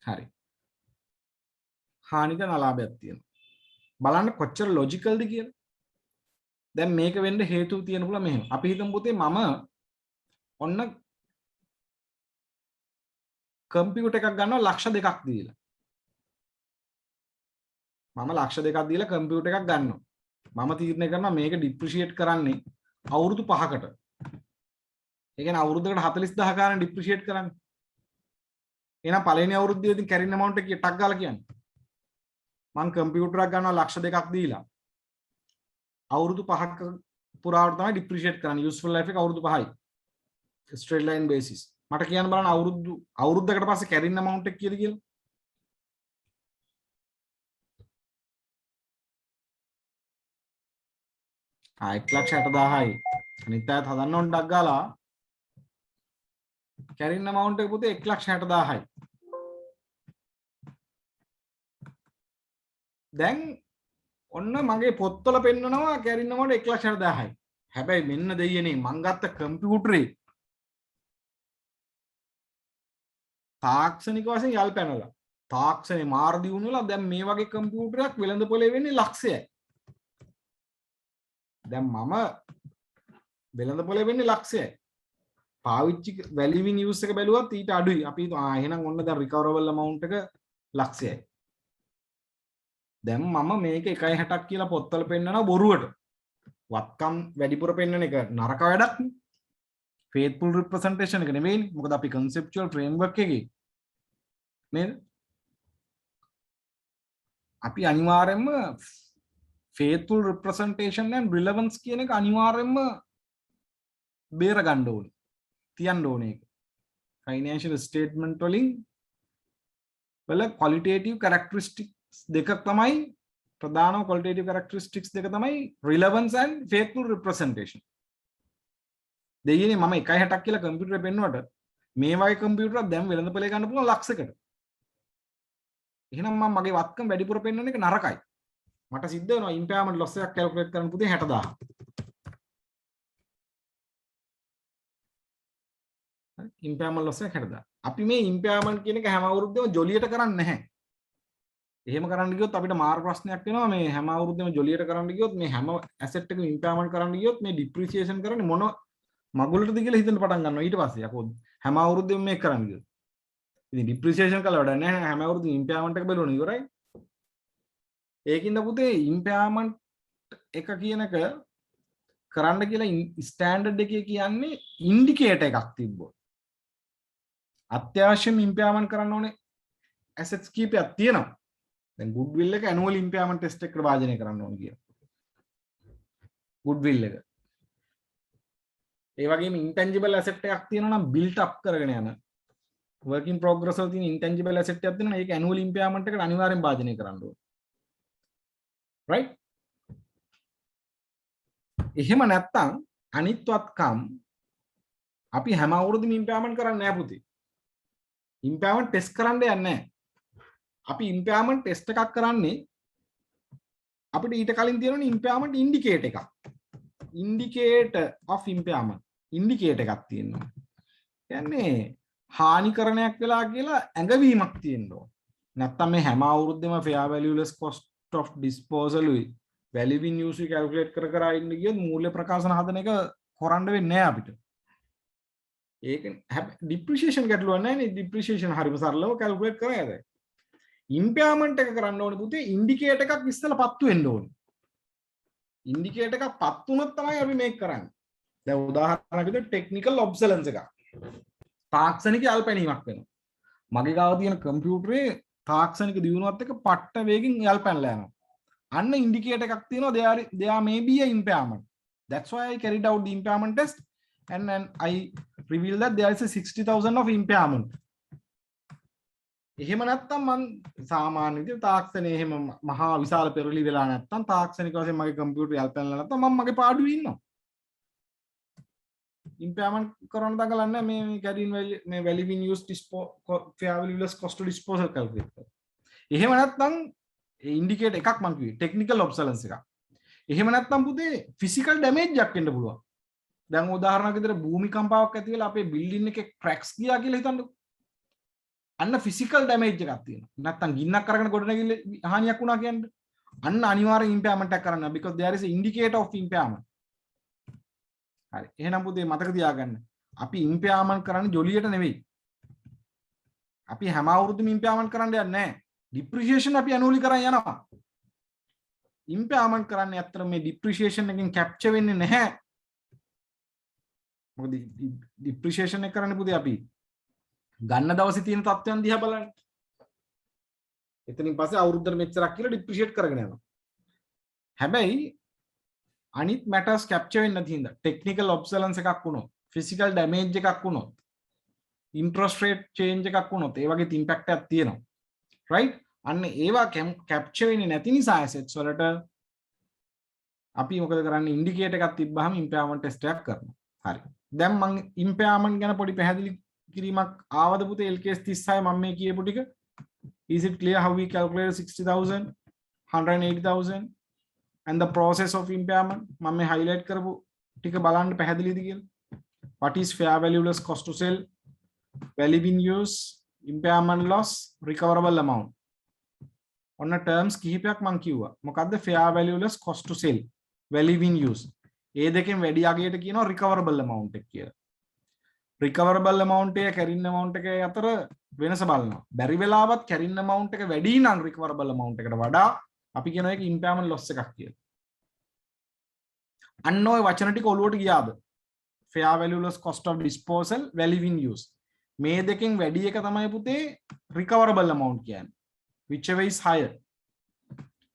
හරි. හානි කරන ලාභයක් තියෙනවා. බලන්න කොච්චර ලොජිකල්ද කියලා. දැන් මේක වෙන්න හේතු තියෙන පුළුවන් මෙහෙම. අපි හිතමු පුතේ මම ඔන්න කම්පියුටර් එකක් ගන්නවා ලක්ෂ 2ක් දීලා. මම ලක්ෂ 2ක් දීලා කම්පියුටර් එකක් ගන්නවා. මම තීරණය කරනවා මේක ඩිප්‍රීෂিয়েට් කරන්නේ අවුරුදු 5කට. ඒ කියන්නේ අවුරුද්දකට 40000 ගාන ඩිප්‍රීෂিয়েට් කරන්නේ. එහෙනම් පළවෙනි අවුරුද්දේදී කැරින් amount එක ටක් ගාලා කියන්නේ. මම කම්පියුටරයක් ගන්නවා ලක්ෂ 2ක් දීලා. අවුරුදු 5ක පුරාවට තමයි ඩිප්‍රීෂিয়েට් කරන්නේ. යූස්ෆුල් ලයිෆ් එක අවුරුදු 5යි. Straight line basis. මට කියන්න බලන්න අවුරුද්දකට පස්සේ කැරින් amount එක කීයද කියලා. ආ 1,60,000යි. අනිත් අයත් හදන්න ඕන ඩක් ගාලා කැරින් amount එක පුතේ 1,60,000යි. දැන් ඔන්න මගේ පොත්වල පෙන්නනවා කැරින් amount 1,60,000යි. හැබැයි මෙන්න දෙයියනේ මං ගත්ත කම්පියුටරේ තාක්ෂණික වශයෙන් යල් පැනලා තාක්ෂණේ මාර දියුණු වෙලා දැන් මේ වගේ කම්පියුටරයක් වෙළඳ පොලේ වෙන්නේ ලක්ෂයයි. දැන් මම වෙළඳ පොලේ වෙන්නේ ලක්ෂයයි. පාවිච්චි value in use එක බැලුවත් ඊට අඩුයි. අපි එහෙනම් ඔන්න දැන් recoverable amount එක ලක්ෂයයි. දැන් මම මේක 1.60ක් කියලා පොත්වල පෙන්නනවා බොරුවට. වත්කම් වැඩිපුර පෙන්නන එක නරක වැඩක්. faithful representation එක නෙවෙයිනේ. මොකද අපි conceptual framework එකේ නේද? අපි අනිවාර්යයෙන්ම faithful representation and relevance කියන එක අනිවාර්යයෙන්ම බේර ගන්න ඕනේ. තියන්න ඕනේ ඒක. financial statement වලින් වල qualitative characteristics දෙකක් තමයි ප්‍රධානම qualitative characteristics දෙක තමයි relevance and faithful representation. දෙයියනේ මම 1.60ක් කියලා කම්පියුටරේ පෙන්නුවට මේ වගේ කම්පියුටරයක් දැන් වෙළඳ පොලේ ගන්න පුළුවන් ලක්ෂයකට. එහෙනම් මම මගේ වත්කම් වැඩිපුර පෙන්වන එක නරකයි. මට සිද්ධ වෙනවා impairment loss එකක් calculate කරන්න පුතේ 60,000. impairment loss එක 60,000. අපි මේ impairment කියන එක හැම අවුරුද්දෙම ජොලියට කරන්නේ නැහැ. එහෙම කරන්න ගියොත් අපිට මාර ප්‍රශ්නයක් වෙනවා. මේ හැම අවුරුද්දෙම ජොලියට කරන්න ගියොත් මේ හැම asset එකම impairment කරන්න ගියොත් මේ depreciation කරන්නේ මොන මගුලටද කියලා හිතන්න පටන් ගන්නවා ඊට පස්සේ. යකෝ හැම අවුරුද්දෙම මේක කරන්න ගියොත්. ඉතින් depreciation කළා වැඩක් නැහැ. හැම අවුරුද්දෙම impairment එක බලවන ඉවරයි. ඒකින්ද පුතේ impairment එක කියන එක කරන්න කියලා ස්ටෑන්ඩඩ් එකේ කියන්නේ ඉන්ඩිකේටර් එකක් තිබ්බොත්. අත්‍යවශ්‍යම impairment කරන්න ඕනේ assets කීපයක් තියෙනවා. දැන් goodwill එක annual impairment test එකට වාජනය කරන්න ඕනේ කියලා. goodwill එක. ඒ වගේම intangible asset එකක් තියෙනවා නම් built up කරගෙන යන work in progress වල තියෙන intangible asset එකක් තියෙනවා. ඒක annual impairment එකට අනිවාර්යෙන් වාජනය කරන්න ඕනේ. right? එහෙම නැත්තම් අනිත්වත්කම් අපි හැම අවුරුද්දෙම impairment කරන්නේ නැහැ පුතේ. impairment test කරන්න යන්නේ නැහැ. අපි impairment test එකක් කරන්නේ අපිට ඊට කලින් තියෙනවනේ impairment indicator එකක්. indicator of impairment indicator එකක් තියෙනවා. කියන්නේ හානිකරණයක් වෙලා කියලා ඇඟවීමක් තියෙන්න ඕන. නැත්තම් මේ හැම අවුරුද්දෙම fair valueless cost of disposal උයි value in use calculate කර කර ඉන්න ගියොත් මූල්‍ය ප්‍රකාශන හදන එක කරන්න වෙන්නේ නැහැ අපිට. ඒක ඩිප්‍රීසියේෂන් ගැටලුවක් නැහැ නේ. ඩිප්‍රීසියේෂන් හරිම සරලව කැල්කියුලේට් කරා යද. ඉම්පයර්මන්ට් එක කරන්න ඕනේ පුතේ ඉන්ඩිකේටර් එකක් ඉස්සෙල්ලා පත්තු වෙන්න ඕනේ. ඉන්ඩිකේටර් එකක් පත් වුණොත් තමයි අපි මේක කරන්නේ. දැන් උදාහරණයක් විදිහට ටෙක්නිකල් ඔබ්සලන්ස් එකක්. තාක්ෂණික යාල්පැනීමක් වෙනවා. මගේ ගාව තියෙන කම්පියුටරේ තාක්ෂණික දියුණුවත් එක්ක පට්ට වේගෙන් යාල්පැනලා යනවා. අන්න ඉන්ඩිකේටර් එකක් තියෙනවා there may be a impairment. That's why I carried out the impairment test and then I revealed that there is a 60,000 of impairment. එහෙම නැත්තම් මං සාමාන්‍ය විදිහට තාක්ෂණයේ එහෙම මහා විශාල පෙරලි වෙලා නැත්තම් තාක්ෂණික වශයෙන් මගේ කම්පියුටර් යාල්පැනලා නැත්තම් මම මගේ පාඩුවේ ඉන්නවා. impairment කරන දඟලන්නේ මේ carrying value මේ value in use fair value less cost to disposal calculate කරලා. එහෙම නැත්තම් ඉන්ඩිකේටර් එකක් මං කිව්වේ ටෙක්නිකල් ඔබ්සලන්ස් එකක්. එහෙම නැත්තම් පුතේ ෆිසිකල් ඩැමේජ් එකක් එන්න පුළුවන්. දැන් උදාහරණයක් විදිහට භූමිකම්පාවක් ඇති වෙලා අපේ බිල්ඩින් එකේ ක්‍රැක්ස් ගියා කියලා හිතන්නකෝ. අන්න ෆිසිකල් ඩැමේජ් එකක් තියෙනවා. නැත්තම් ගින්නක් අරගෙන ගොඩනැගිල්ල හානියක් වුණා කියන්නේ. අන්න අනිවාර්යෙන් ඉම්පයර්මන්ට් එකක් කරන්න because there is a indicator of impairment. හරි. එහෙනම් පුතේ මතක තියාගන්න. අපි ඉම්පයර්මන්ට් කරන්නේ ජොලියට නෙවෙයි. අපි හැම අවුරුද්දෙම ඉම්පයර්මන්ට් කරන්න යන්නේ නැහැ. ඩිප්‍රීසියේෂන් අපි ඇනුවලි කරන් යනවා. ඉම්පයර්මන්ට් කරන්නේ අතර මේ ඩිප්‍රීසියේෂන් එකෙන් කැප්චර් වෙන්නේ නැහැ. මොකද ඩිප්‍රීසියේෂන් එක කරන්නේ පුතේ අපි ගන්න දවසේ තියෙන තත්ත්වයන් දිහා බලන්න. එතනින් පස්සේ අවුරුද්දට මෙච්චරක් කියලා ඩිප්‍රීසියේට් කරගෙන යනවා. හැබැයි අනිත් මැටර්ස් කැප්චර් වෙන්නේ නැති හින්දා ටෙක්නිකල් ඔබ්සලන්ස් එකක් වුණොත්, ෆිසිකල් ඩැමේජ් එකක් වුණොත්, ඉන්ටරෙස්ට් රේට් චේන්ජ් එකක් වුණොත් ඒ වගේ ඉම්පැක්ට් එකක් තියෙනවා. රයිට්? අන්න ඒවා කැප්චර් වෙන්නේ නැති නිසා ඇසෙට්ස් වලට අපි මොකද කරන්නේ ඉන්ඩිකේටර් එකක් තිබ්බහම ඉම්පයර්මන්ට් ටෙස්ට් එකක් කරනවා. හරි. දැන් මම ඉම්පයර්මන්ට් ගැන පොඩි පැහැදිලි කිරීමක් ආවද පුතේ LKS 36 මම මේ කියපු ටික? Is it clear how we calculate 60,000, 180,000 and the process of impairment? මම මේ highlight කරපු ටික බලන්න පැහැදිලිද කියලා? What is fair value less cost to sell, value in use, impairment loss, recoverable amount? ඔන්න terms කිහිපයක් මම කිව්වා. මොකද්ද fair value less cost to sell, value in use? ඒ දෙකෙන් වැඩි අගයට කියනවා recoverable amount එක කියලා. recoverable amount එක carrying amount එක අතර වෙනස බලනවා. බැරි වෙලාවත් carrying amount එක වැඩි නම් recoverable amount එකට වඩා අපි කියනවා ඒක impairment loss එකක් කියලා. අන්න ඔය වචන ටික ඔලුවට ගියාද? fair value less cost of disposal, value in use. මේ දෙකෙන් වැඩි එක තමයි පුතේ recoverable amount කියන්නේ. Whichever is higher.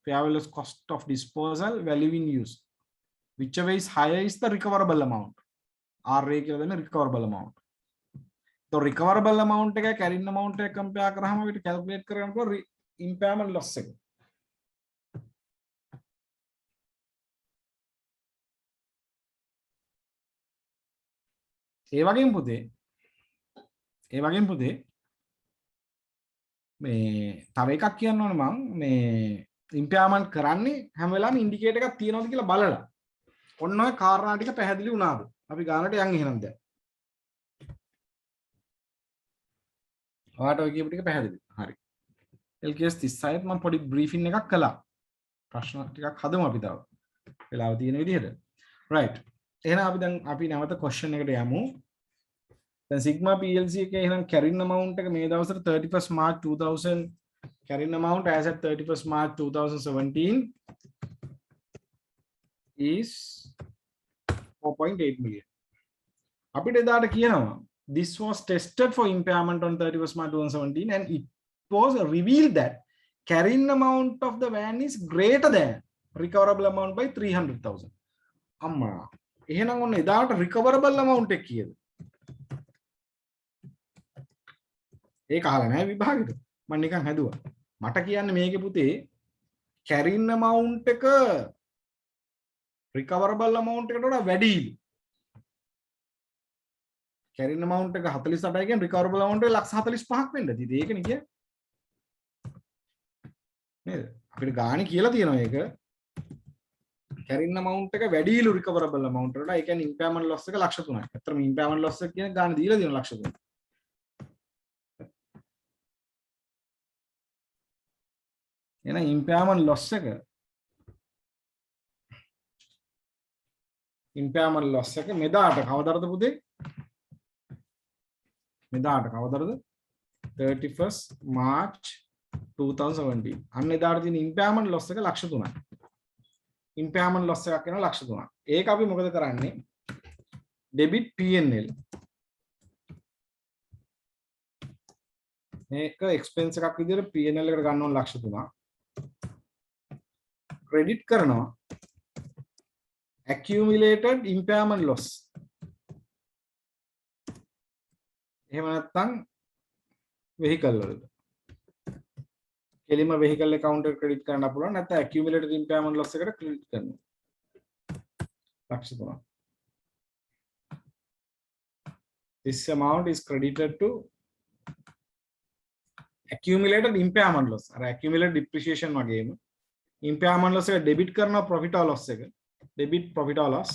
Fair value less cost of disposal, value in use. Whichever is higher is the recoverable amount. RA කියලා දෙන recoverable amount. तो recoverable amount එක carrying amount එක compare කරාම අපිට calculate කරගන්නකොට impairment loss එක. ඒ වගේම පුතේ මේ තව එකක් කියන්න ඕනේ මම මේ impairment කරන්නේ හැම වෙලාවෙම ඉන්ඩිකේටර් එකක් තියනවද කියලා බලලා. ඔන්න ඔය කාරණා ටික පැහැදිලි වුණාද? අපි ගානට යන් එහෙනම් දැන්. ඔයාලට ඔය කියපු ටික පැහැදිලි. හරි. LKS 36ත් මම පොඩි බ්‍රීෆින් එකක් කළා. ප්‍රශ්න ටිකක් හදමු අපි තව. වෙලාව තියෙන විදිහට. right. එහෙනම් අපි නැවත question එකට යමු. දැන් sigma plc එකේ එහෙනම් carrying amount එක මේ දවස්වල 31st March 2000 carrying amount as at 31st March 2017 is 4.8 million. අපිට එදාට කියනවා this was tested for impairment on 31st March 2017 and it was revealed that carrying amount of the van is greater than recoverable amount by 300,000. අම්මා එහෙනම් ඔන්න එදාට recoverable amount එක කීයද? ඒක අහලා නැහැ විභාගෙට. මම නිකන් හැදුවා. මට කියන්නේ මේකේ පුතේ carrying amount එක recoverable amount එකට වඩා වැඩිලු. carrying amount එක 48යි කියන්නේ recoverable amount එක 145ක් වෙන්න. ඉතින් ඒකනේ කියන්නේ. නේද? අපිට ගාණි කියලා තියෙනවා ඒක. carrying amount එක වැඩිලු recoverable amount වලට. ඒ කියන්නේ impairment loss එක 3යි. ඇත්තටම impairment loss එක කියන ගාණි දීලා තියෙනවා 3. එහෙනම් impairment loss එක මෙදාට කවදාද පුතේ මෙදාට කවදද 31st March 2017 අන්න එදාට තියෙන impairment loss එක ලක්ෂ 3යි impairment loss එකක් වෙනවා ලක්ෂ 3ක් ඒක අපි මොකද කරන්නේ debit P&L මේක expense එකක් විදිහට P&L එකට ගන්න ඕන ලක්ෂ 3ක් credit කරනවා accumulated impairment loss එහෙම නැත්නම් vehicle වලට කෙලිම vehicle account එකට credit කරන්න පුළුවන් නැත්නම් accumulated impairment loss එකට credit කරනවා ලක්ෂ 3ක් this amount is credited to accumulated impairment loss අර accumulated depreciation වගේම impairment loss එක debit කරනවා profit or loss එක debit profit or loss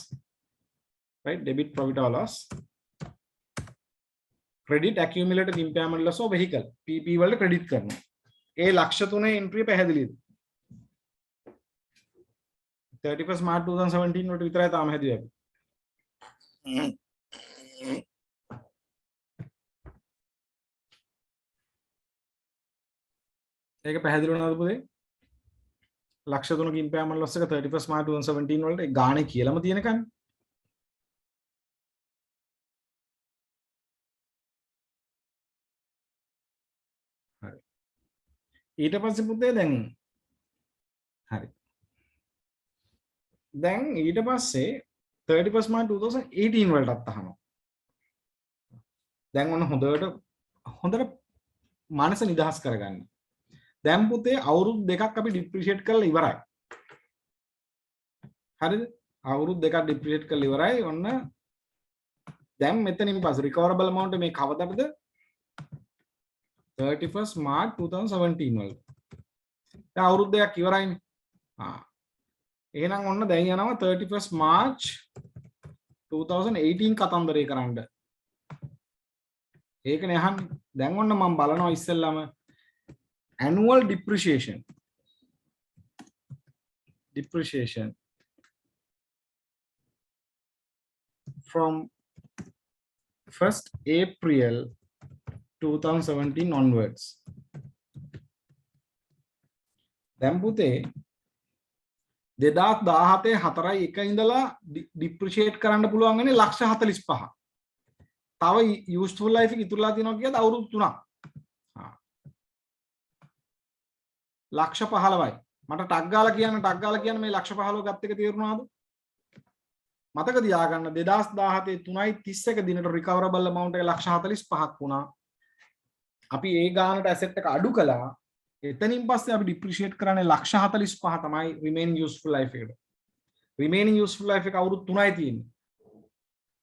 right debit profit or loss credit accumulated impairment loss of vehicle PP වලට credit කරනවා ඒ ලක්ෂ 3 entry පැහැදිලිද 31st March 2017 වලට විතරයි තාම හැදුවේ අපි ඒක පැහැදිලි වුණාද පුතේ ලක්ෂ 3ක impairment loss එක 31st March 2017 වලට ඒ ගානේ කියලාම තියෙනකන් හරි ඊට පස්සේ පුතේ දැන් හරි දැන් ඊට පස්සේ 31st March 2018 වලටත් අහනවා දැන් ඔන්න හොඳට මනස නිදහස් කරගන්න දැන් පුතේ අවුරුදු දෙකක් අපි ඩිප්‍රීෂিয়েට් කරලා ඉවරයි. හරිද? අවුරුදු දෙකක් ඩිප්‍රීෂিয়েට් කරලා ඉවරයි. ඔන්න දැන් මෙතනින් පස්සේ recoverable amount මේ කවදටද? 31st March 2017 වල. දැන් අවුරුදු දෙකක් ඉවරයිනේ. එහෙනම් ඔන්න දැන් යනවා 31st March 2018 කතන්දරේ කරන්න. ඒකනේ අහන්නේ. දැන් ඔන්න මම බලනවා ඉස්සෙල්ලාම annual depreciation from 1st April 2017 onwards දැන් පුතේ 2017 4.1 ඉඳලා depreciate කරන්න පුළුවන් වෙන්නේ ලක්ෂ 45. තව useful life එක ඉතුරුලා තියෙනවා කියද්දි අවුරුදු 3ක්. ලක්ෂ 15යි. මට ටක් ගාලා කියන්න මේ ලක්ෂ 15 ගත්ත එක තේරුණාද? මතක තියාගන්න 2017 3.31 දිනට recoverable amount එක ලක්ෂ 45ක් වුණා. අපි ඒ ගානට asset එක අඩු කළා. එතනින් පස්සේ අපි depreciate කරන්නේ ලක්ෂ 45 තමයි remaining useful life එකට. remaining useful life එක අවුරුදු 3යි තියෙන්නේ.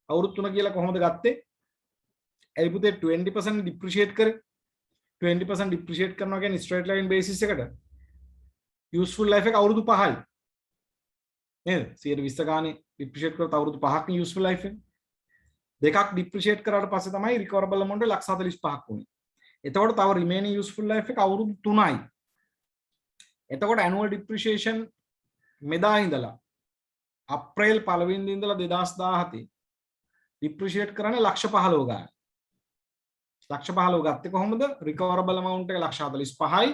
අවුරුදු 3 කියලා කොහොමද ගත්තේ? ඒ පුතේ 20% depreciate කරේ 20% depreciate කරනවා කියන්නේ straight line basis එකට useful life එක අවුරුදු 5යි නේද 120 ගානේ depreciate කරලා අවුරුදු 5ක් නේ useful life එක දෙකක් depreciate කරාට පස්සේ තමයි recoverable amount එක 145ක් වුනේ එතකොට තව remaining useful life එක අවුරුදු 3යි එතකොට annual depreciation මෙදා ඉඳලා අප්‍රේල් 1 වෙනිදා ඉඳලා 2017 depreciate කරන්නේ ලක්ෂ 15 ගාන ලක්ෂ 15 ගත්තේ කොහොමද recoverable amount එක ලක්ෂ 45යි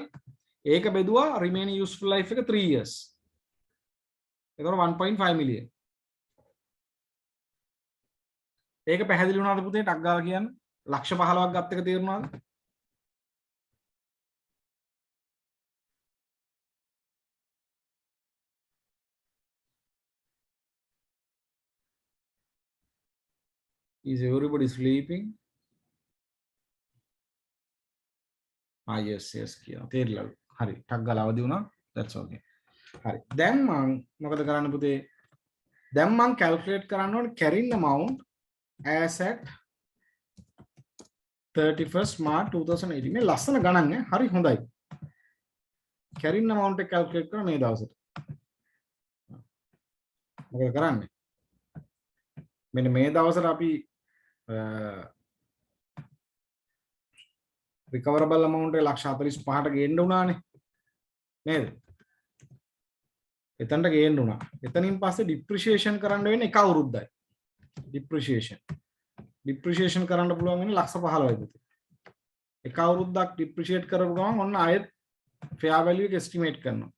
ඒක බෙදුවා remaining useful life එක 3 years එතකොට 1.5 million ඒක පැහැදිලි වුණාද පුතේ ටක් ගාලා කියන්න ලක්ෂ 15ක් ගත්ත එක තේරුණාද is everybody sleeping yes කියලා තේරිලා හරි ටක් ගාලා අවදි වුණා that's okay හරි දැන් මම මොකද කරන්න පුතේ දැන් මම calculate කරන්න ඕනේ carrying amount as at 31st March 2018 මේ ලස්සන ගණන් නේ හරි හොඳයි carrying amount එක calculate කරන මේ දවසට මොකද කරන්නේ මෙන්න මේ දවසට අපි recoverable amount එක ලක්ෂ 45ට ගේන්න උනානේ නේද එතනට ගේන්න උනා එතනින් පස්සේ depreciation කරන්න වෙන්නේ එක අවුරුද්දයි depreciation ඩිප්‍රීසියේෂන් කරන්න පුළුවන් වෙන්නේ ලක්ෂ 15යි පුතේ. එක අවුරුද්දක් ඩිප්‍රීසියේට් කරපු ගමන් ඔන්න ආයෙත් fair value එක estimate කරනවා.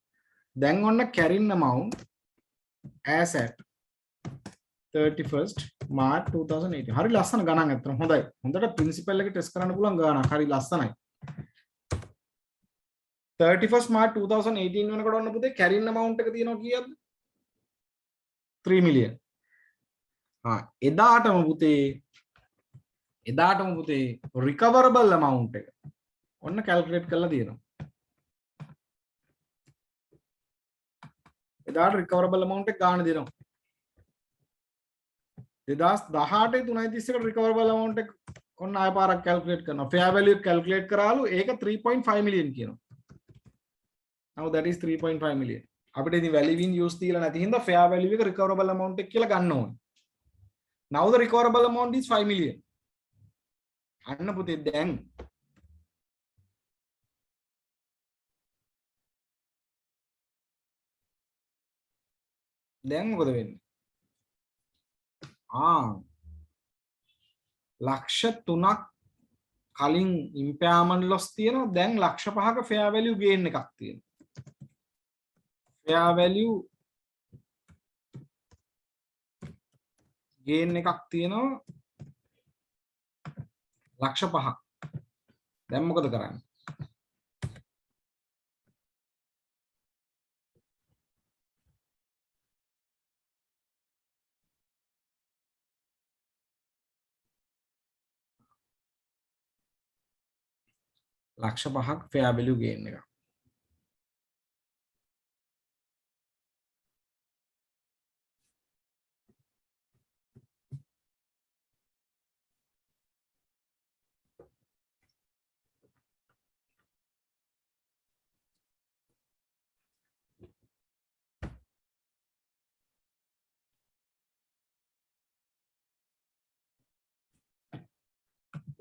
දැන් ඔන්න carrying amount as at 31st March 2018. හරි ලස්සන ගණන් අතන හොඳයි. හොඳට ප්‍රින්සිපල් එක ටෙස්ට් කරන්න පුළුවන් ගණන්. හරි ලස්සනයි. 31st March 2018 වෙනකොට ඔන්න පුතේ carrying amount එක තියෙනවා කීයද? 3 million. එදාටම පුතේ recoverable amount එක ඔන්න calculate කරලා තියෙනවා. එදාට recoverable amount එක ගන්න දෙනවා. 2018 3.31 recoverable amount එක ඔන්න ආය පාරක් calculate කරනවා. fair value එක calculate කරාලු ඒක 3.5 million කියනවා. now that is 3.5 million. අපිට ඉතින් value in use තියලා නැති හින්දා fair value එක recoverable amount එක කියලා ගන්න ඕනේ. now the recoverable amount is 5 million. අන්න පුතේ දැන් මොකද වෙන්නේ? ලක්ෂ 3ක් කලින් impairment loss තියෙනවා. දැන් ලක්ෂ 5ක fair value gain එකක් තියෙනවා. fair value gain එකක් තියෙනවා ලක්ෂ 5ක්. දැන් මොකද කරන්නේ? ලක්ෂ 5ක් fair value gain එකක්.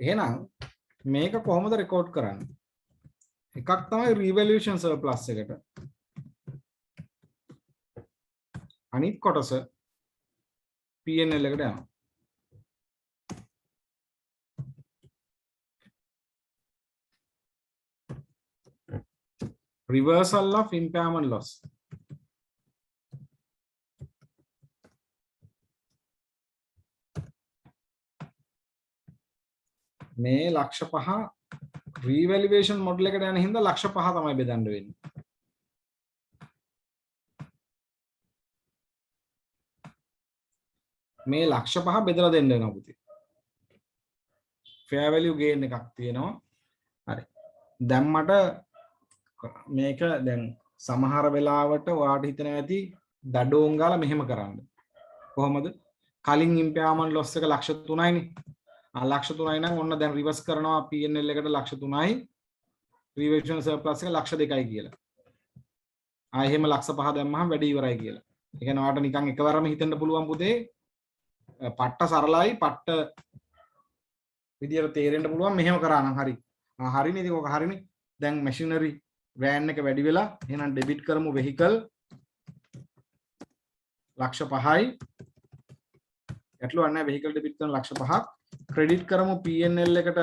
එහෙනම් මේක කොහොමද රෙකෝඩ් කරන්නේ? එකක් තමයි revaluation surplus එකට. අනිත් කොටස P&L එකට යනවා. reversal of impairment loss. මේ ලක්ෂ 5 revaluation model එකට යන හින්දා ලක්ෂ 5 තමයි බෙදන්න වෙන්නේ. මේ ලක්ෂ 5 බෙදලා දෙන්න වෙනවා පුතේ. fair value gain එකක් තියෙනවා. හරි. දැන් මට මේක දැන් සමහර වෙලාවට ඔයාලට හිතෙනවා ඇති දඩෝන් ගාලා මෙහෙම කරන්න. කොහොමද? කලින් impairment loss එක ලක්ෂ 3යිනේ. ලක්ෂ 3යි නම් ඔන්න දැන් රිවර්ස් කරනවා P&L එකට ලක්ෂ 3යි revaluation surplus එක ලක්ෂ 2යි කියලා. ආයෙ එහෙම ලක්ෂ 5 දැම්මහම වැඩි ඉවරයි කියලා. ඒ කියන්නේ ඔයාලට නිකන් එකවරම හිතෙන්න පුළුවන් පුතේ පට්ට සරලයි පට්ට විදියට තේරෙන්න පුළුවන් මෙහෙම කරා නම් හරි. හරිනේ ඉතින් ඔක හරිනේ. දැන් machinery van එක වැඩි වෙලා එහෙනම් debit කරමු vehicle ලක්ෂ 5යි. ගැටලුවක් නැහැ vehicle debit කරන ලක්ෂ 5ක්. credit කරමු P&L එකට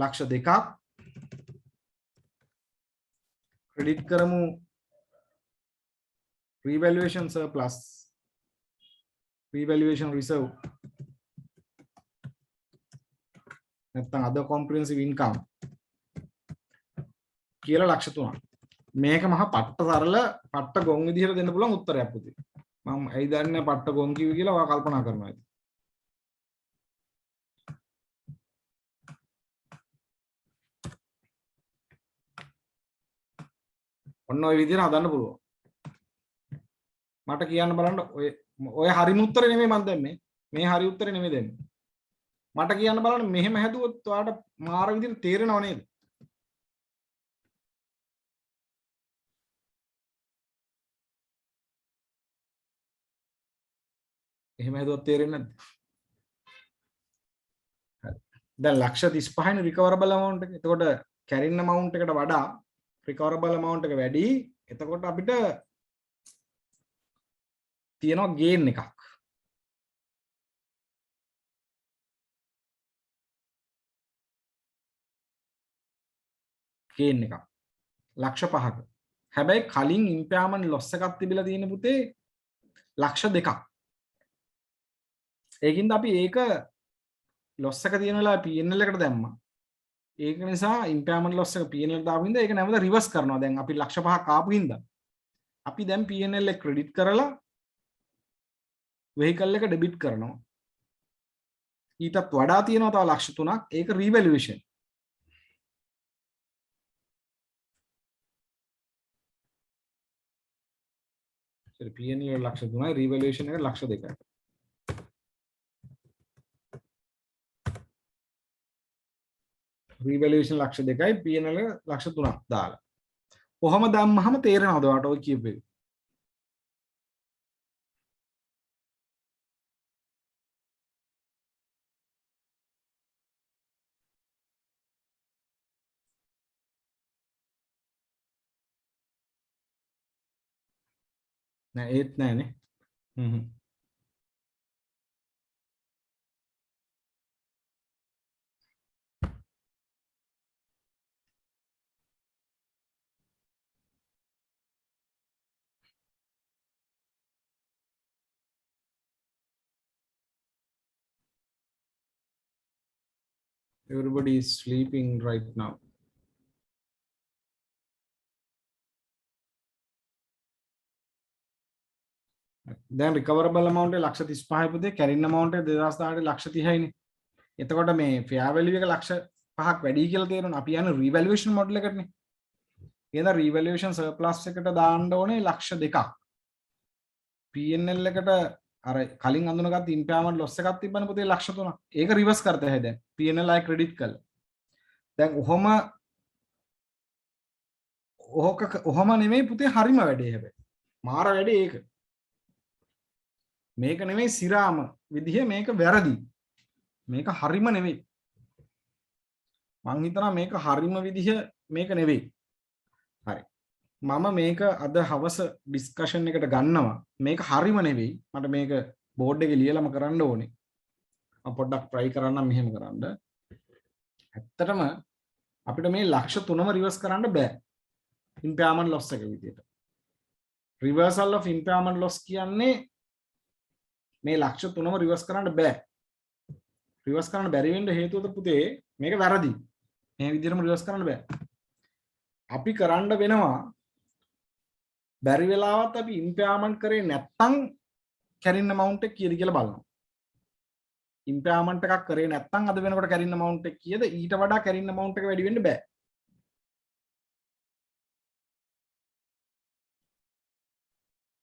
ලක්ෂ 2ක්. credit කරමු revaluation surplus revaluation reserve නැත්නම් other comprehensive income කියලා ලක්ෂ 3ක්. මේක මහා පට්ට සරල පට්ට ගොන් විදිහට දෙන්න පුළුවන් උත්තරයක් පුතේ. මම ඇයි දන්නේ පට්ට ගොන් කිව්වේ කියලා ඔයා කල්පනා කරනවා ඇති. ඔන්න ඔය විදිහට හදන්න පුළුවන්. මට කියන්න බලන්න ඔය හරිම උත්තරේ නෙමෙයි මම දැම්මේ. මේ හරි උත්තරේ නෙමෙයි දෙන්නේ. මට කියන්න බලන්න මෙහෙම හැදුවොත් ඔයාලට මාර විදිහට තේරෙනව නේද? එහෙම හැදුවොත් තේරෙන්නේ නැද්ද? හරි. දැන් ලක්ෂ 35නේ recoverable amount එක. එතකොට carrying amount එකට වඩා recoverable amount එක වැඩි. එතකොට අපිට තියෙනවා gain එකක්. ගේන් එකක් ලක්ෂ 5ක. හැබැයි කලින් ඉම්පයර්මන්ට් ලොස් එකක් තිබිලා තියෙන පුතේ ලක්ෂ 2ක්. ඒකින්ද අපි ඒක ලොස් එක තියෙන වෙලාවේ P&L එකට දැම්මා. ඒක නිසා ඉම්පයර්මන්ට් ලොස් එක P&L දාපු හින්දා ඒක නැවත රිවර්ස් කරනවා. දැන් අපි ලක්ෂ 5ක් ආපු හින්දා අපි දැන් P&L එක ක්‍රෙඩිට් කරලා වෙහිකල් එක ඩෙබිට් කරනවා. ඊටත් වඩා තියෙනවා තව ලක්ෂ 3ක්. ඒක රීවැල්යුේෂන්. P&L ලක්ෂ 3යි රීවැල්යුේෂන් එක ලක්ෂ 2යි. රීවැල්යුේෂන් ලක්ෂ 2යි P&L එක ලක්ෂ 3ක් දාලා. කොහොම දැම්මහම තේරෙනවද ඔයාලට ඔය කියපු එක? නෑ ඒත් නෑනේ. හ්ම්. Everybody is sleeping right now. දැන් recoverable amount එක ලක්ෂ 35යි පුතේ, carrying amount එක 2018 ලක්ෂ 30යිනේ. එතකොට මේ fair value එක ලක්ෂ 5ක් වැඩි කියලා තේරෙනවා. අපි යන revaluation model එකටනේ. එහෙනම් revaluation surplus එකට දාන්න ඕනේ ලක්ෂ 2ක්. P&L එකට අර කලින් අඳුනගත්ත impairment loss එකක් තිබ්බනේ පුතේ ලක්ෂ 3ක්. ඒක reverse කරතේ හැද දැන්. P&L ආයි credit කළා. දැන් ඔහොම නෙමෙයි පුතේ හරිම වැඩේ හැබැයි. මාර වැඩේ ඒක. මේක නෙමෙයි සිරාම විදිහ මේක වැරදි. මේක හරිම නෙවෙයි. මං හිතනවා මේක හරිම විදිහ මේක නෙවෙයි. හරි. මම මේක අද හවස ඩිස්කෂන් එකට ගන්නවා. මේක හරිම නෙවෙයි. මට මේක බෝඩ් එකේ ලියලම කරන්න ඕනේ. මම පොඩ්ඩක් try කරන්නම් මෙහෙම කරන්න. ඇත්තටම අපිට මේ ලක්ෂ 3ම රිවර්ස් කරන්න බෑ. impairment loss එක විදියට. reversal of impairment loss කියන්නේ මේ ලක්ෂ 3ම රිවර්ස් කරන්න බෑ. රිවර්ස් කරන්න බැරි වෙන්න හේතුව පුතේ මේක වැරදි. මේ විදිහටම රිවර්ස් කරන්න බෑ. අපි කරන්න වෙනවා බැරි වෙලාවත් අපි ඉම්පයර්මන්ට් කරේ නැත්තම් කැරින් amount එක කීයද කියලා බලනවා. ඉම්පයර්මන්ට් එකක් කරේ නැත්තම් අද වෙනකොට කැරින් amount එක කීයද? ඊට වඩා කැරින් amount එක වැඩි වෙන්න බෑ.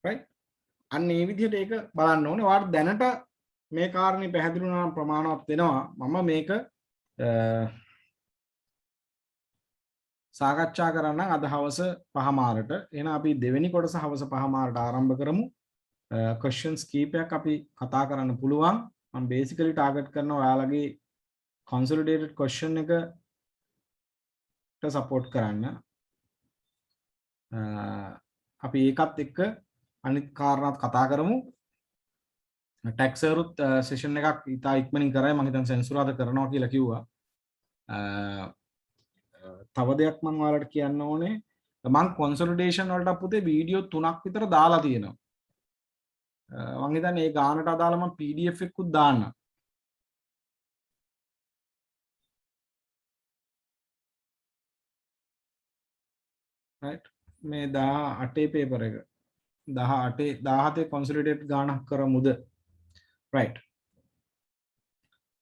right? අන්න ඒ විදිහට ඒක බලන්න ඕනේ. ඔයාලට දැනට මේ කාරණේ පැහැදිලි වුණා නම් ප්‍රමාණවත් වෙනවා. මම මේක සාකච්ඡා කරන්න අද හවස 5:00ට. එහෙනම් අපි දෙවෙනි කොටස හවස 5:00ට ආරම්භ කරමු. questions කීපයක් අපි කතා කරන්න පුළුවන්. මම basically target කරනවා ඔයාලගේ consolidated question එකට support කරන්න. අපි ඒකත් එක්ක අනිත් කාරණාත් කතා කරමු. tax වරුත් session එකක් ඉතා ඉක්මනින් කරයි. මම හිතන්නේ සෙන්සුරාදා කරනවා කියලා කිව්වා. තව දෙයක් මම ඔයාලට කියන්න ඕනේ. මම consolidation වලට පුතේ වීඩියෝ 3ක් විතර දාලා තියෙනවා. මම හිතන්නේ ඒ ගානට අදාළ මම PDF එකකුත් දාන්නම්. right මේ 18 paper එක 17 consolidate ගානක් කරමුද? right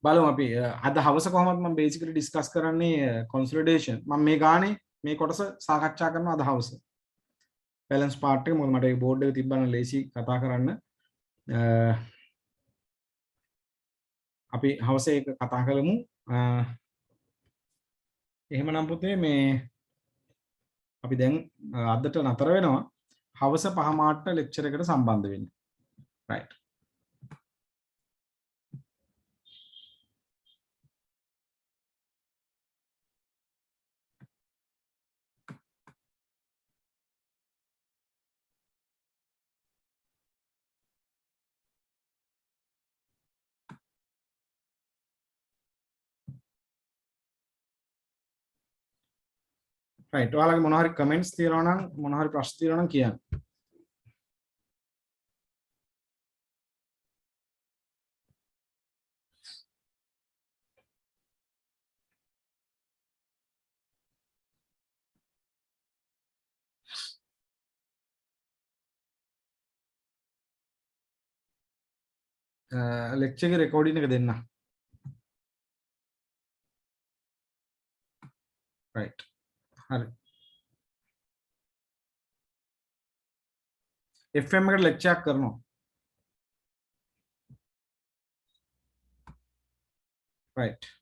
බලමු අපි අද හවස කොහොමද මම basically discuss කරන්නේ consolidation. මම මේ ගානේ මේ කොටස සාකච්ඡා කරනවා අද හවස. balance part එක මොකද මට ඒ board එක තිබ්බනම් ලේසි කතා කරන්න. අපි හවසේ ඒක කතා කරමු. එහෙමනම් පුතේ මේ අපි දැන් අදට නතර වෙනවා. හවස 5:00ට ලෙක්චර් එකට සම්බන්ධ වෙන්න. right right ඔයාලගේ මොනවා හරි කමෙන්ට්ස් තියෙනවා නම් මොනවා හරි ප්‍රශ්න තියෙනවා නම් කියන්න ලෙක්චර් එකේ රෙකෝඩින් එක දෙන්න right හරි FM එකට ලෙක්චර් එකක් කරනවා right